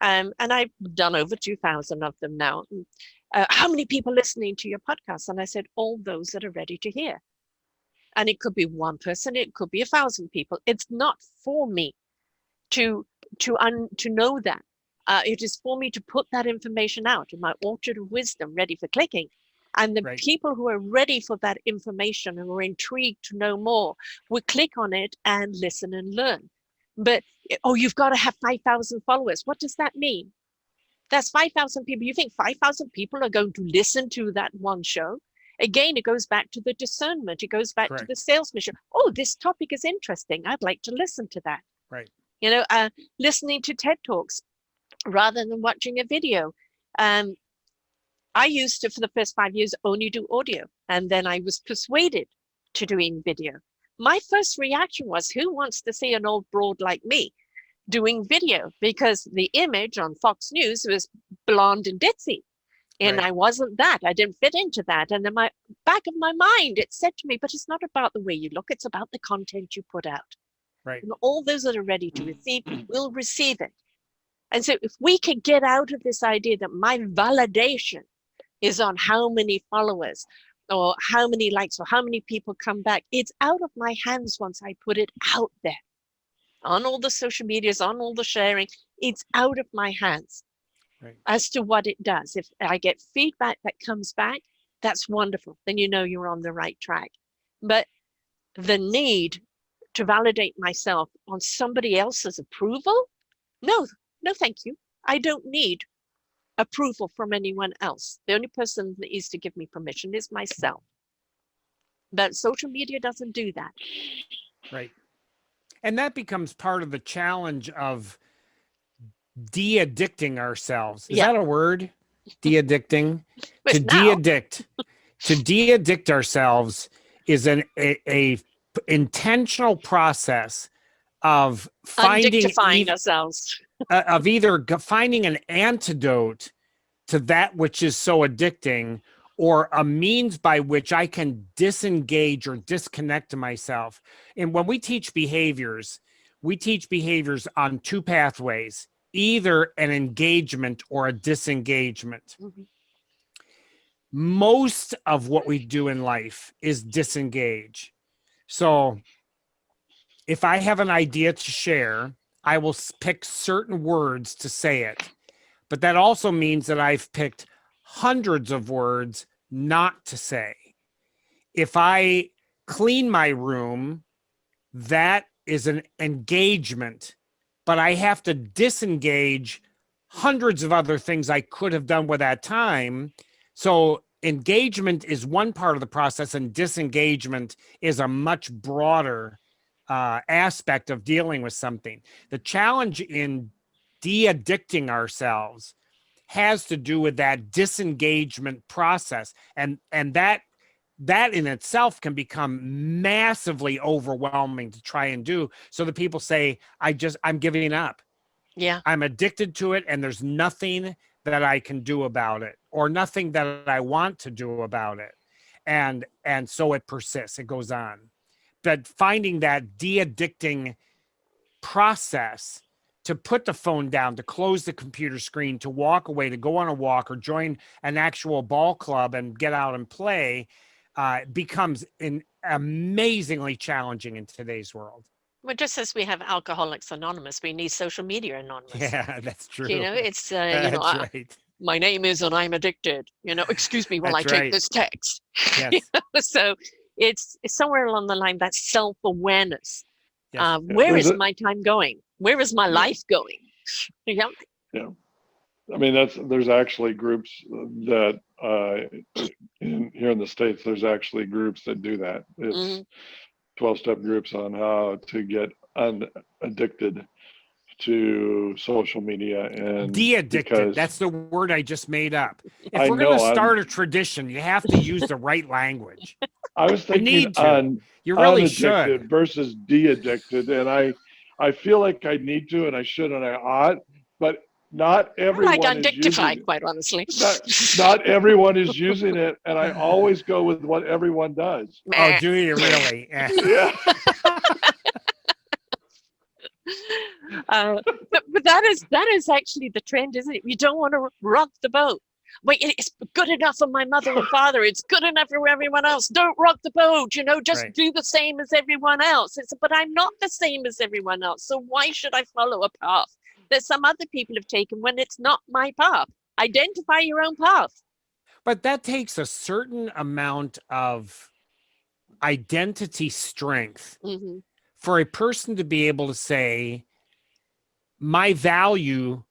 and I've done over 2,000 of them now. How many people listening to your podcast? And I said, all those that are ready to hear. And it could be one person, it could be 1,000 people. It's not for me to to know that. It is for me to put that information out in my orchard of wisdom, ready for clicking. And the Right. people who are ready for that information and are intrigued to know more will click on it and listen and learn. But oh, you've got to have 5,000 followers. What does that mean? That's 5,000 people. You think 5,000 people are going to listen to that one show? Again, it goes back to the discernment. It goes back to the Correct. salesmanship. Oh, this topic is interesting. I'd like to listen to that. Right. Listening to TED Talks rather than watching a video. Um, I used to, for the first 5 years, only do audio. And then I was persuaded to doing video. My first reaction was, who wants to see an old broad like me doing video? Because the image on Fox News was blonde and ditzy. And Right. I wasn't that. I didn't fit into that. And in my back of my mind, it said to me, but it's not about the way you look, it's about the content you put out. Right. And all those that are ready to receive will receive it. And so if we can get out of this idea that my validation is on how many followers or how many likes or how many people come back, it's out of my hands once I put it out there on all the social medias, on all the sharing. It's out of my hands. Right. As to what it does. If I get feedback that comes back, that's wonderful. Then you know you're on the right track. But the need to validate myself on somebody else's approval, no, no, thank you. I don't need approval from anyone else. The only person that needs to give me permission is myself. But social media doesn't do that. Right. And that becomes part of the challenge of de-addicting ourselves. Is Yeah, that a word? De-addicting? To but now de-addict. To de-addict ourselves is a intentional process of finding undignifying ourselves. of either finding an antidote to that which is so addicting, or a means by which I can disengage or disconnect to myself. And when we teach behaviors on two pathways, either an engagement or a disengagement. Mhm. Most of what we do in life is disengage. So if I have an idea to share, I will pick certain words to say it. But that also means that I've picked hundreds of words not to say. If I clean my room, that is an engagement, but I have to disengage hundreds of other things I could have done with that time. So engagement is one part of the process, and disengagement is a much broader aspect of dealing with something. The challenge in de-addicting ourselves has to do with that disengagement process, and that that in itself can become massively overwhelming to try and do. So the people say, I'm giving up. Yeah. I'm addicted to it, and there's nothing that I can do about it, or nothing that I want to do about it. And so it persists, it goes on. But finding that de-addicting process, to put the phone down, to close the computer screen, to walk away, to go on a walk, or join an actual ball club and get out and play, becomes amazingly challenging in today's world. Well, just as we have Alcoholics Anonymous, we need Social Media Anonymous. Yeah, that's true. You know, it's, That's right. my name is and I'm addicted. Excuse me while I That's take right. this text. Yes. So it's somewhere along the line, that's self-awareness. Yes. Where is my time going? Where is my life going? Yeah. Yeah. I mean, there's actually groups that here in the States, there's actually groups that do that. It's 12-step groups on how to get unaddicted to social media and de-addicted. That's the word I just made up. If I we're going to know, start a tradition, you have to use the right language. I was thinking need to. on You really unaddicted should. versus de-addicted, and I feel like I need to, and I should, and I ought, but not everyone I'd identify, is using quite honestly. not everyone is using it, and I always go with what everyone does. Oh, do you really? Yeah. But that is actually the trend, isn't it? You don't want to rock the boat. Wait, it's good enough for my mother and father. It's good enough for everyone else. Don't rock the boat. Just Right. do the same as everyone else. But I'm not the same as everyone else. So why should I follow a path that some other people have taken when it's not my path? Identify your own path. But that takes a certain amount of identity strength for a person to be able to say, my value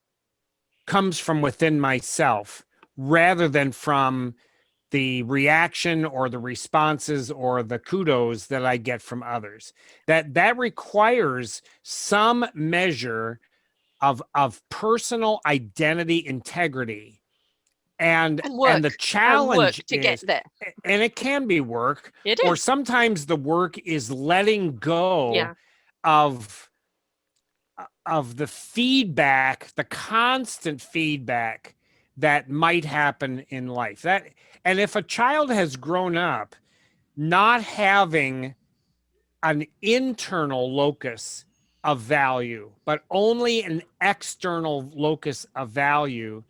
comes from within myself rather than from the reaction or the responses or the kudos that I get from others. That requires some measure of personal identity integrity. And the challenge to is get there. And it can be work. It or is. sometimes the work is letting go of the feedback, the constant feedback that might happen in life. And if a child has grown up not having an internal locus of value, but only an external locus of value,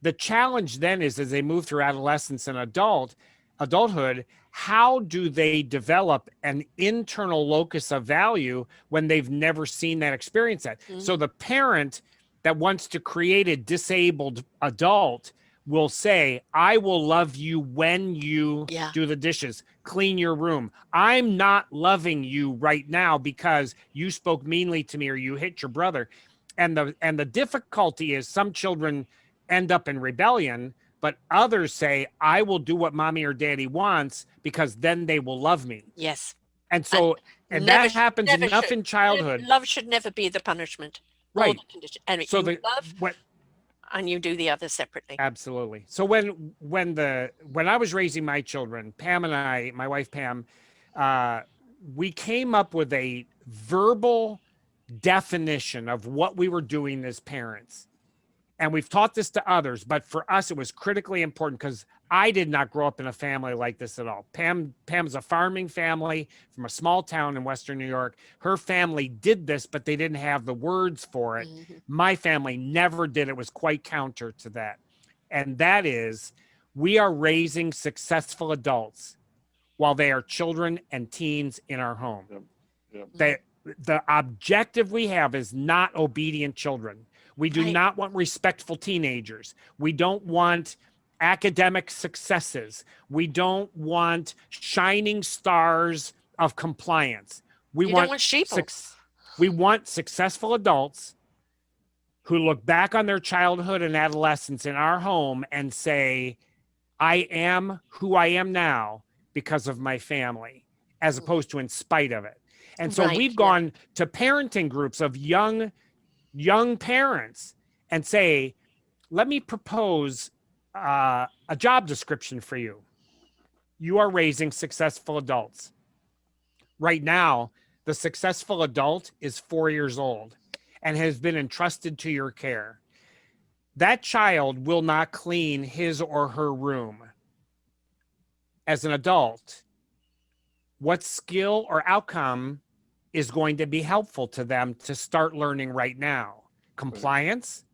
the challenge then is, as they move through adolescence and adulthood, how do they develop an internal locus of value when they've never seen that, experience that? So the parent that wants to create a disabled adult will say, I will love you when you do the dishes, clean your room. I'm not loving you right now because you spoke meanly to me or you hit your brother. And the difficulty is some children end up in rebellion, but others say, I will do what mommy or daddy wants because then they will love me. Yes. And so, and that happens enough in childhood. Love should never be the punishment. Right. The condition. And so you love and you do the other separately. Absolutely. So when I was raising my children, Pam and I, my wife Pam, we came up with a verbal definition of what we were doing as parents. And we've taught this to others, but for us, it was critically important because I did not grow up in a family like this at all. Pam's a farming family from a small town in Western New York. Her family did this, but they didn't have the words for it. My family never did. It was quite counter to that. And that is, we are raising successful adults while they are children and teens in our home. The objective we have is not obedient children. We do not want respectful teenagers. We don't want academic successes. We don't want shining stars of compliance. We want sheeple. We want successful adults who look back on their childhood and adolescence in our home and say, I am who I am now because of my family, as opposed to in spite of it. And so we've gone to parenting groups of young parents and say, let me propose a job description for you. you are raising successful adults. Right now, the successful adult is 4 years old and has been entrusted to your care. That child will not clean his or her room. As an adult, what skill or outcome is going to be helpful to them to start learning right now? Compliance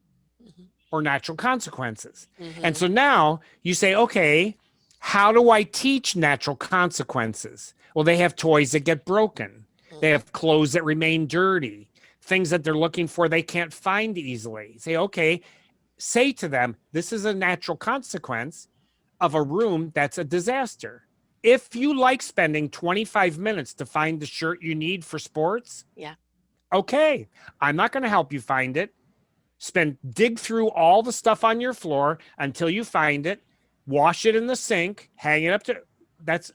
or natural consequences? And so now you say, okay, how do I teach natural consequences? Well, they have toys that get broken. They have clothes that remain dirty, things that they're looking for they can't find easily. Say, okay, say to them, this is a natural consequence of a room that's a disaster. If you like spending 25 minutes to find the shirt you need for sports, Yeah. okay, I'm not going to help you find it. Dig through all the stuff on your floor until you find it, wash it in the sink, hang it up to, that's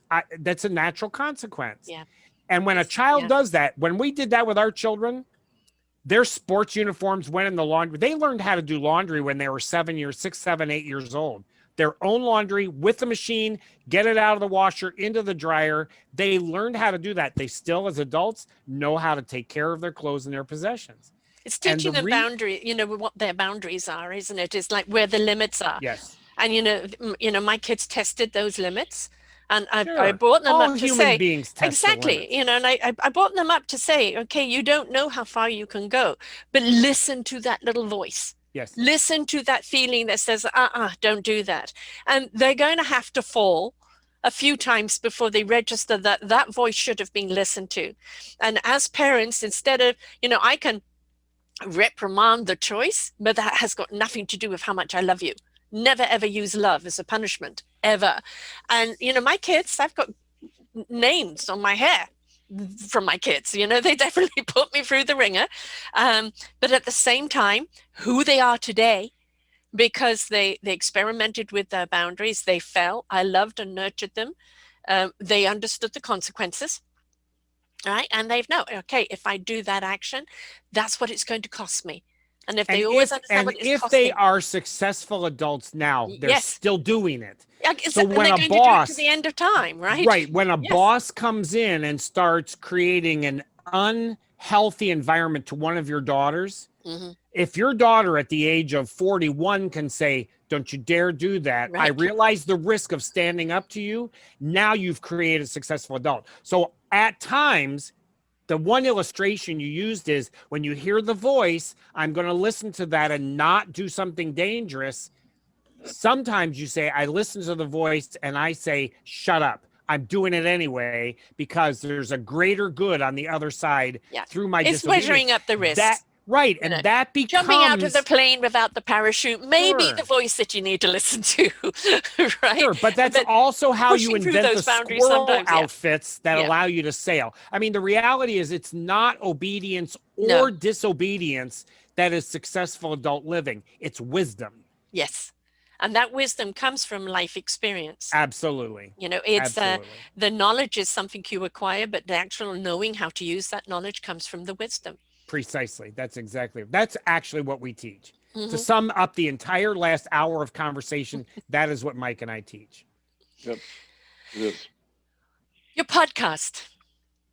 a natural consequence. Yeah. And when a child does that, when we did that with our children, their sports uniforms went in the laundry. They learned how to do laundry when they were 6, 7, 8 years old. Their own laundry with the machine, get it out of the washer, into the dryer. They learned how to do that. They still, as adults, know how to take care of their clothes and their possessions. It's teaching them boundary, what their boundaries are, isn't it? It's like where the limits are. Yes. And, my kids tested those limits. And I brought them up to say, human beings test exactly, and I brought them up to say, okay, you don't know how far you can go, but listen to that little voice. Yes. Listen to that feeling that says, don't do that. And they're going to have to fall a few times before they register that that voice should have been listened to. And as parents, instead of, I can reprimand the choice, but that has got nothing to do with how much I love you. Never, ever use love as a punishment, ever. And, my kids, I've got names on my hair from my kids, they definitely put me through the ringer. But at the same time, who they are today, because they experimented with their boundaries, they fell, I loved and nurtured them. They understood the consequences. Right. And they've known, okay, if I do that action, that's what it's going to cost me. And if they always understand what it's costing. They are successful adults now, they're still doing it. So when a boss, to the end of time, right? Right. When a boss comes in and starts creating an unhealthy environment to one of your daughters, if your daughter at the age of 41 can say, don't you dare do that. Right. I realize the risk of standing up to you. Now you've created a successful adult. So at times, the one illustration you used is when you hear the voice, I'm going to listen to that and not do something dangerous. Sometimes you say, I listen to the voice and I say, shut up. I'm doing it anyway because there's a greater good on the other side through my disobedience. It's measuring up the risk. Right. And that becomes jumping out of the plane without the parachute, maybe the voice that you need to listen to. Right. Sure. But that's also how you invent the squirrel outfits that allow you to sail. I mean, the reality is it's not obedience or disobedience that is successful adult living. It's wisdom. Yes. And that wisdom comes from life experience. Absolutely. It's the knowledge is something you acquire, but the actual knowing how to use that knowledge comes from the wisdom. Precisely. That's actually what we teach. To sum up the entire last hour of conversation, that is what Myke and I teach. Yep. Yes. Your podcast,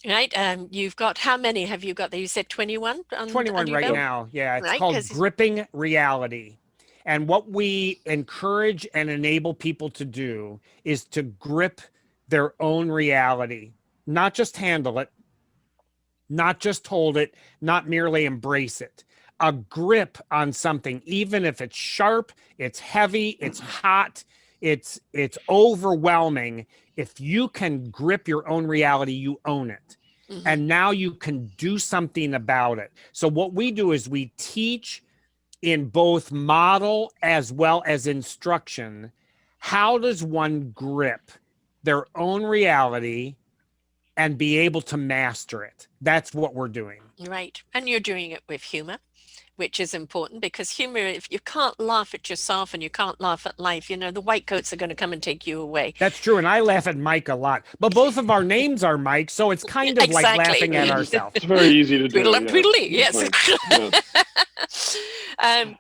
right? You've got, how many have you got there? You said 21? 21 right now. Yeah. It's called Gripping Reality. And what we encourage and enable people to do is to grip their own reality, not just handle it, not just hold it, not merely embrace it. A grip on something, even if it's sharp, it's heavy, it's hot, it's overwhelming. If you can grip your own reality, you own it. And now you can do something about it. So what we do is we teach in both model as well as instruction. How does one grip their own reality and be able to master it? That's what we're doing. Right. And you're doing it with humor, which is important because humor, if you can't laugh at yourself and you can't laugh at life, the white coats are going to come and take you away. That's true. And I laugh at Myke a lot, but both of our names are Myke. So it's kind of like laughing at ourselves. It's very easy to do. Twiddly, yes.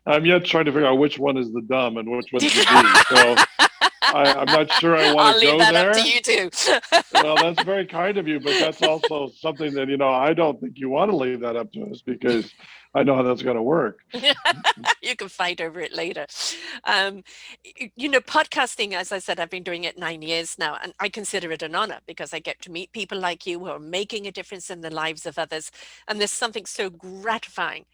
I'm yet trying to figure out which one is the dumb and which one's the D. So I'm not sure I want I'll to leave go that there. up to you too. Well, that's very kind of you, but that's also something that, I don't think you want to leave that up to us, because I know how that's going to work. You can fight over it later. Um, podcasting, as I said, I've been doing it 9 years now, and I consider it an honor because I get to meet people like you who are making a difference in the lives of others. And there's something so gratifying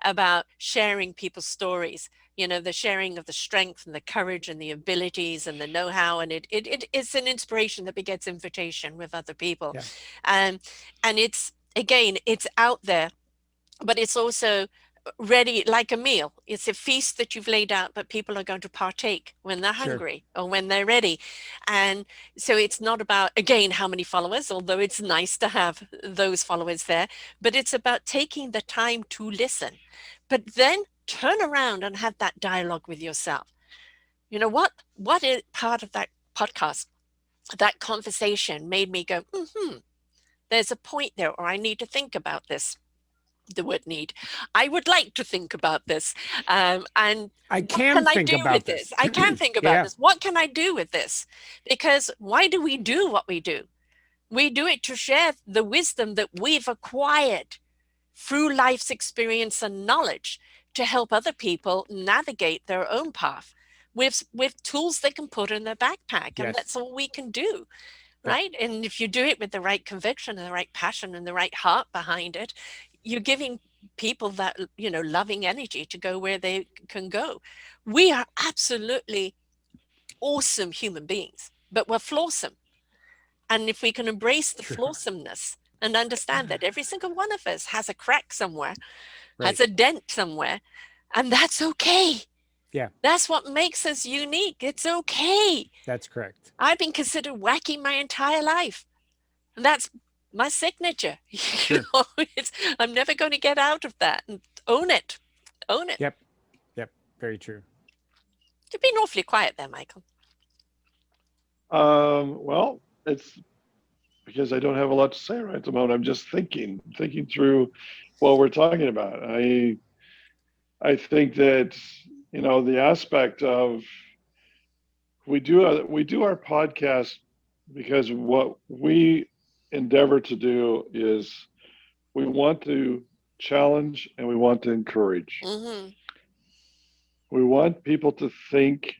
about sharing people's stories, the sharing of the strength and the courage and the abilities and the know-how. And it's an inspiration that begets invitation with other people. Yeah. And it's out there, but it's also ready like a meal. It's a feast that you've laid out, but people are going to partake when they're Sure. hungry or when they're ready. And so it's not about, again, how many followers, although it's nice to have those followers there, but it's about taking the time to listen, but then turn around and have that dialogue with yourself. What is part of that podcast, that conversation made me go, there's a point there, or I need to think about this. The word need. I would like to think about this. And I what can can I think do with about this? this. I can think about Yeah. this. What can I do with this? Because why do we do what we do? We do it to share the wisdom that we've acquired through life's experience and knowledge to help other people navigate their own path with tools they can put in their backpack. And Yes. that's all we can do. Yep. Right. And if you do it with the right conviction and the right passion and the right heart behind it, you're giving people that, loving energy to go where they can go. We are absolutely awesome human beings, but we're flawsome. And if we can embrace the True. flawsomeness and understand that every single one of us has a crack somewhere, Right. has a dent somewhere, and that's okay. Yeah. That's what makes us unique. It's okay. That's correct. I've been considered wacky my entire life. And that's my signature. Sure. I'm never going to get out of that. And own it. Own it. Yep. Yep. Very true. You've been awfully quiet there, Michael. Well, it's because I don't have a lot to say right at the moment. I'm just thinking through what we're talking about. I think that, the aspect of we do our podcast because what we endeavor to do is we want to challenge and we want to encourage. Mm-hmm. We want people to think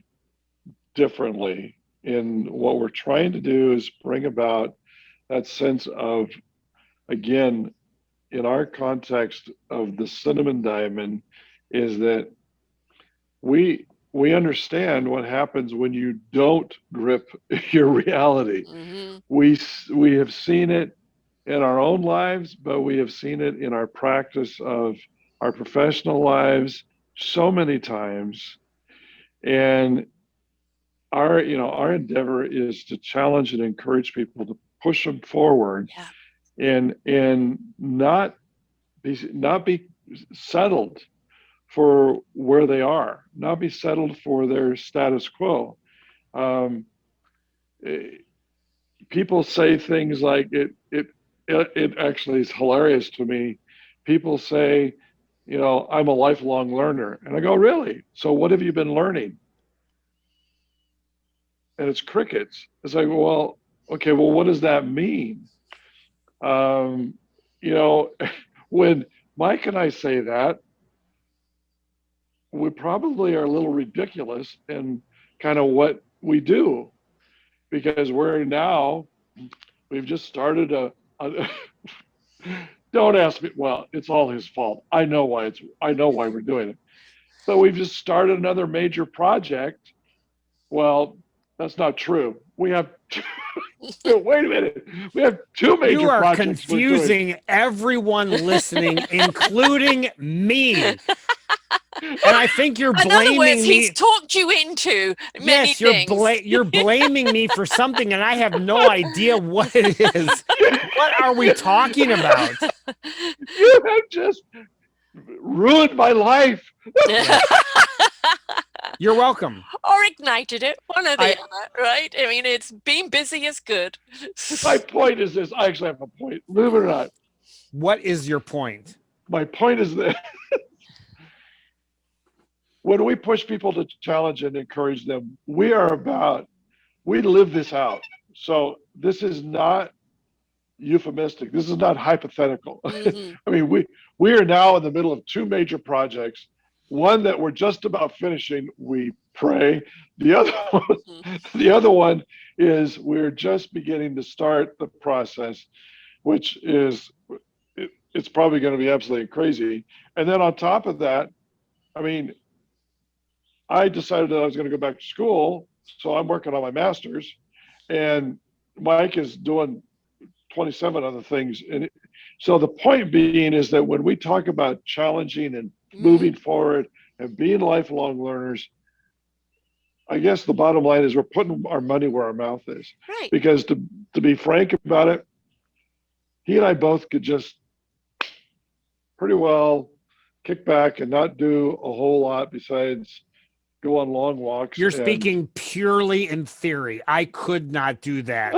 differently. And what we're trying to do is bring about that sense of, again, in our context of the cinnamon diamond, is that we understand what happens when you don't grip your reality. Mm-hmm. We have seen it in our own lives, but we have seen it in our practice of our professional lives so many times. And our endeavor is to challenge and encourage people to push them forward. Yeah. And not be settled for where they are, not be settled for their status quo. People say things like it actually is hilarious to me. People say, I'm a lifelong learner. And I go, really? So what have you been learning? And it's crickets. It's like, well, okay, well, what does that mean? When Mike and I say that, we probably are a little ridiculous in kind of what we do, because we've just started a don't ask me. Well, it's all his fault. I know why we're doing it. But we've just started another major project. Well, that's not true. We have wait a minute. We have two major You are projects. confusing everyone listening, including me. And I think you're blaming In other words, me. he's talked you into many Yes, things. you're blaming me for something, and I have no idea what it is. What are we talking about? You have just ruined my life. You're welcome. Or ignited it, one or the other, right? I mean, it's being busy is good. My point is this. I actually have a point. Believe it or not. What is your point? My point is that when we push people to challenge and encourage them, we are about we live this out. So this is not euphemistic. This is not hypothetical. Mm-hmm. I mean, we are now in the middle of two major projects. One that we're just about finishing, we pray. The other one, Mm-hmm. the other one is we're just beginning to start the process, which is it's probably going to be absolutely crazy. And then on top of that, I mean, I decided that I was going to go back to school, so I'm working on my master's, and Mike is doing 27 other things. And so the point being is that when we talk about challenging and Mm-hmm. moving forward and being lifelong learners, I guess the bottom line is we're putting our money where our mouth is. Right. Because to be frank about it, he and I both could just pretty well kick back and not do a whole lot besides go on long walks. You're And speaking purely in theory. I could not do that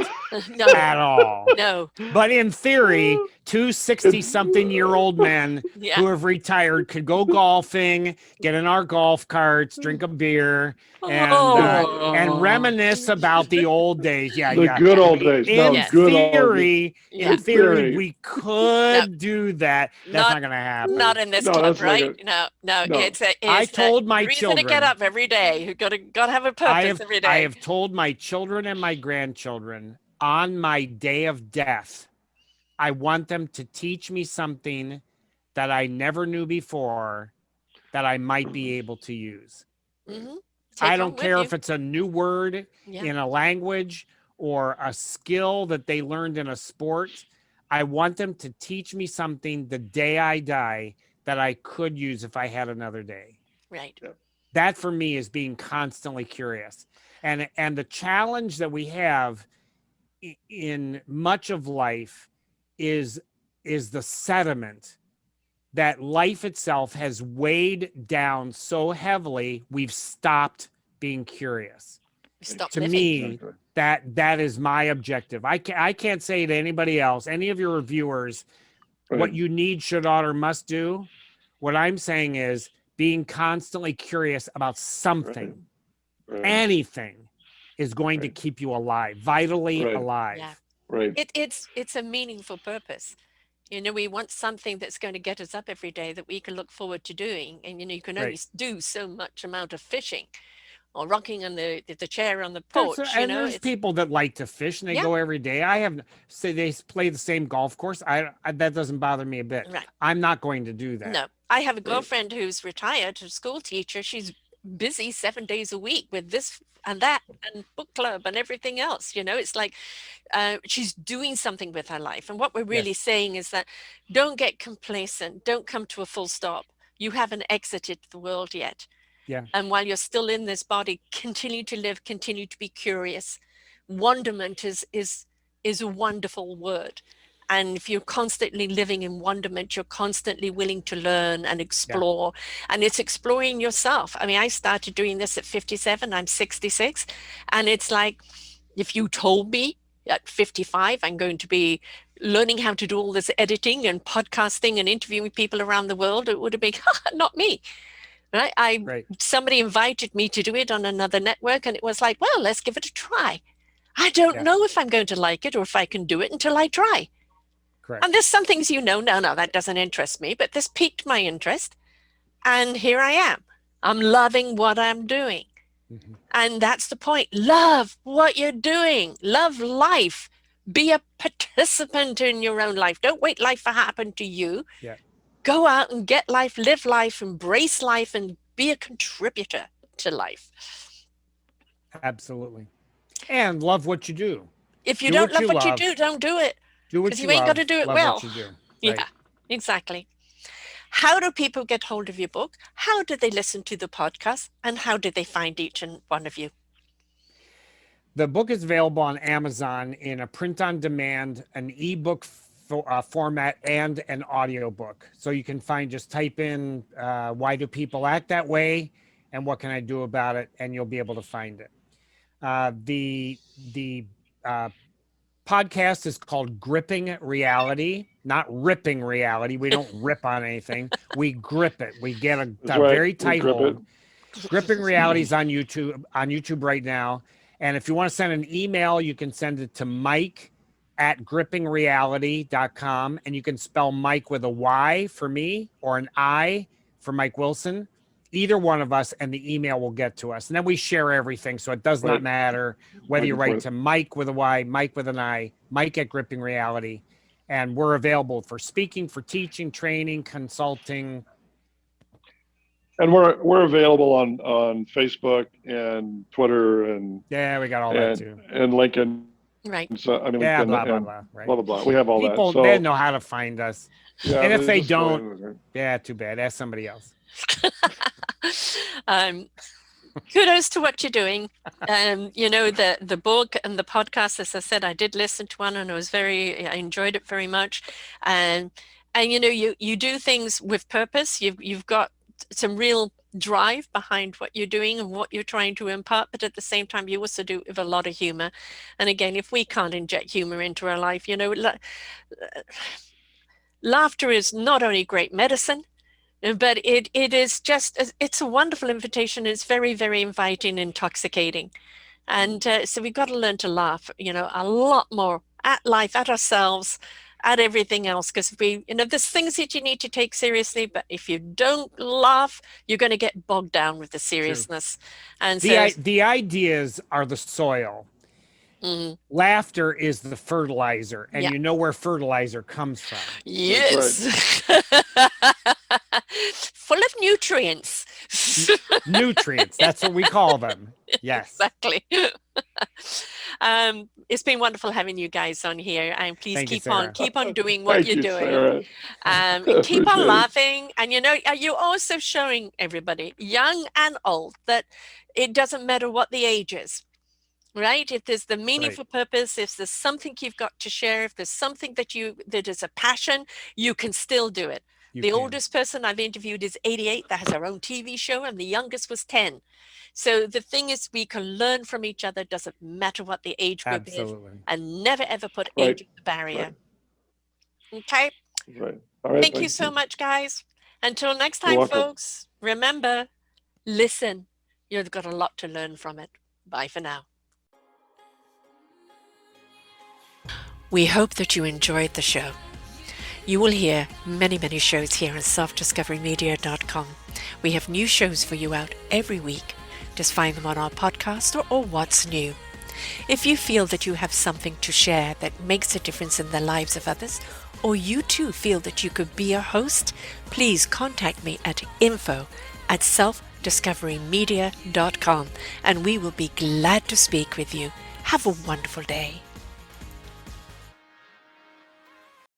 No, at all. no. But in theory, two 60-something-year-old men Yeah. who have retired could go golfing, get in our golf carts, drink a beer, and reminisce about the old days. Yeah, the yeah. good old days. In Yes. Good old days. theory, Yeah. in theory, theory. we could do that. That's not going to happen. Not in this No, club, that's not right? gonna- No. no. I It's told the my reason to get children. up every day. You gotta have a purpose every day. I have told my children and my grandchildren on my day of death, I want them to teach me something that I never knew before that I might be able to use. Mm-hmm. I don't care if it's a new word Yeah. in a language or a skill that they learned in a sport. I want them to teach me something the day I die that I could use if I had another day. Right. That for me is being constantly curious. And the challenge that we have in much of life is the sediment that life itself has weighed down so heavily we've stopped being curious. Stop To living. me, that is my objective. I can't say to anybody else, any of your reviewers, what you need, should, ought, or must do. What I'm saying is being constantly curious about something, anything, is going to keep you alive, vitally alive. Yeah. Right. It's a meaningful purpose. You know, we want something that's going to get us up every day that we can look forward to doing. And, you know, you can only do so much amount of fishing or rocking on the chair on the porch. There's people that like to fish and they go every day. I have say they play the same golf course. I that doesn't bother me a bit. Right. I'm not going to do that. No, I have a girlfriend who's retired, a school teacher. She's busy 7 days a week with this and that and book club and everything else. You know, it's like she's doing something with her life. And what we're really saying is that don't get complacent. Don't come to a full stop. You haven't exited the world yet. Yeah. And while you're still in this body, continue to live, continue to be curious. Wonderment is a wonderful word. And if you're constantly living in wonderment, you're constantly willing to learn and explore. And it's exploring yourself. I mean, I started doing this at 57. I'm 66. And it's like, if you told me at 55, I'm going to be learning how to do all this editing and podcasting and interviewing people around the world, it would have been, not me. Right? Somebody invited me to do it on another network, and it was like, well, let's give it a try. I don't know if I'm going to like it or if I can do it until I try. Correct. And there's some things, no, that doesn't interest me, but this piqued my interest. And here I am. I'm loving what I'm doing. Mm-hmm. And that's the point. Love what you're doing. Love life. Be a participant in your own life. Don't wait life to happen to you. Yeah. Go out and get life, live life, embrace life, and be a contributor to life. Absolutely. And love what you do. If you don't love what you do, don't do it. Do what you ain't got to do it well. What you do. Right. Yeah, exactly. How do people get hold of your book? How do they listen to the podcast? And how do they find each and one of you? The book is available on Amazon in a print on demand, an ebook format, and an audiobook. So you can just type in why do people act that way and what can I do about it, and you'll be able to find it. The podcast is called Gripping Reality, not ripping reality. We don't rip on anything. We grip it. We get a very tight hold. Gripping Reality is on YouTube right now. And if you want to send an email, you can send it to Mike@grippingreality.com. And you can spell Mike with a Y for me or an I for Mike Wilson, either one of us, and the email will get to us. And then we share everything. So it does not matter whether you write to Mike with a Y, Mike with an I, Mike@grippingreality. And we're available for speaking, for teaching, training, consulting. And we're available on Facebook and Twitter and yeah, we got all that too, and LinkedIn. Right. So I mean, yeah, LinkedIn blah blah and blah. Right. blah blah blah. We have all People, that. So they know how to find us. yeah, And if they just go don't, ahead. yeah, too bad. Ask somebody else. Kudos to what you're doing. You know, the book and the podcast, as I said, I did listen to one and I enjoyed it very much. And you know, you do things with purpose. You've got some real drive behind what you're doing and what you're trying to impart, but at the same time, you also do it with a lot of humor. And again, if we can't inject humor into our life, you know, laughter is not only great medicine, but it is just, it's a wonderful invitation. It's very, very inviting, intoxicating. And so we've got to learn to laugh, you know, a lot more at life, at ourselves, at everything else. Because you know, there's things that you need to take seriously, but if you don't laugh, you're going to get bogged down with the seriousness. And the ideas are the soil. Mm-hmm. Laughter is the fertilizer, and you know where fertilizer comes from. Yes. Right. Full of nutrients. Nutrients, that's what we call them. Yes. Exactly. It's been wonderful having you guys on here, and please keep on doing what you're doing. Keep on laughing, and you know, you're also showing everybody, young and old, that it doesn't matter what the age is. Right? If there's the meaningful purpose, if there's something you've got to share, if there's something that is a passion, you can still do it. The oldest person I've interviewed is 88, that has her own TV show, and the youngest was 10. So the thing is, we can learn from each other. Doesn't matter what the age group is, and never ever put age as a barrier. Okay. Right. All right. Thank you so much, guys. Until next time, folks. Remember, listen. You've got a lot to learn from it. Bye for now. We hope that you enjoyed the show. You will hear many, many shows here on selfdiscoverymedia.com. We have new shows for you out every week. Just find them on our podcast or What's New. If you feel that you have something to share that makes a difference in the lives of others, or you too feel that you could be a host, please contact me at info@selfdiscoverymedia.com, and we will be glad to speak with you. Have a wonderful day.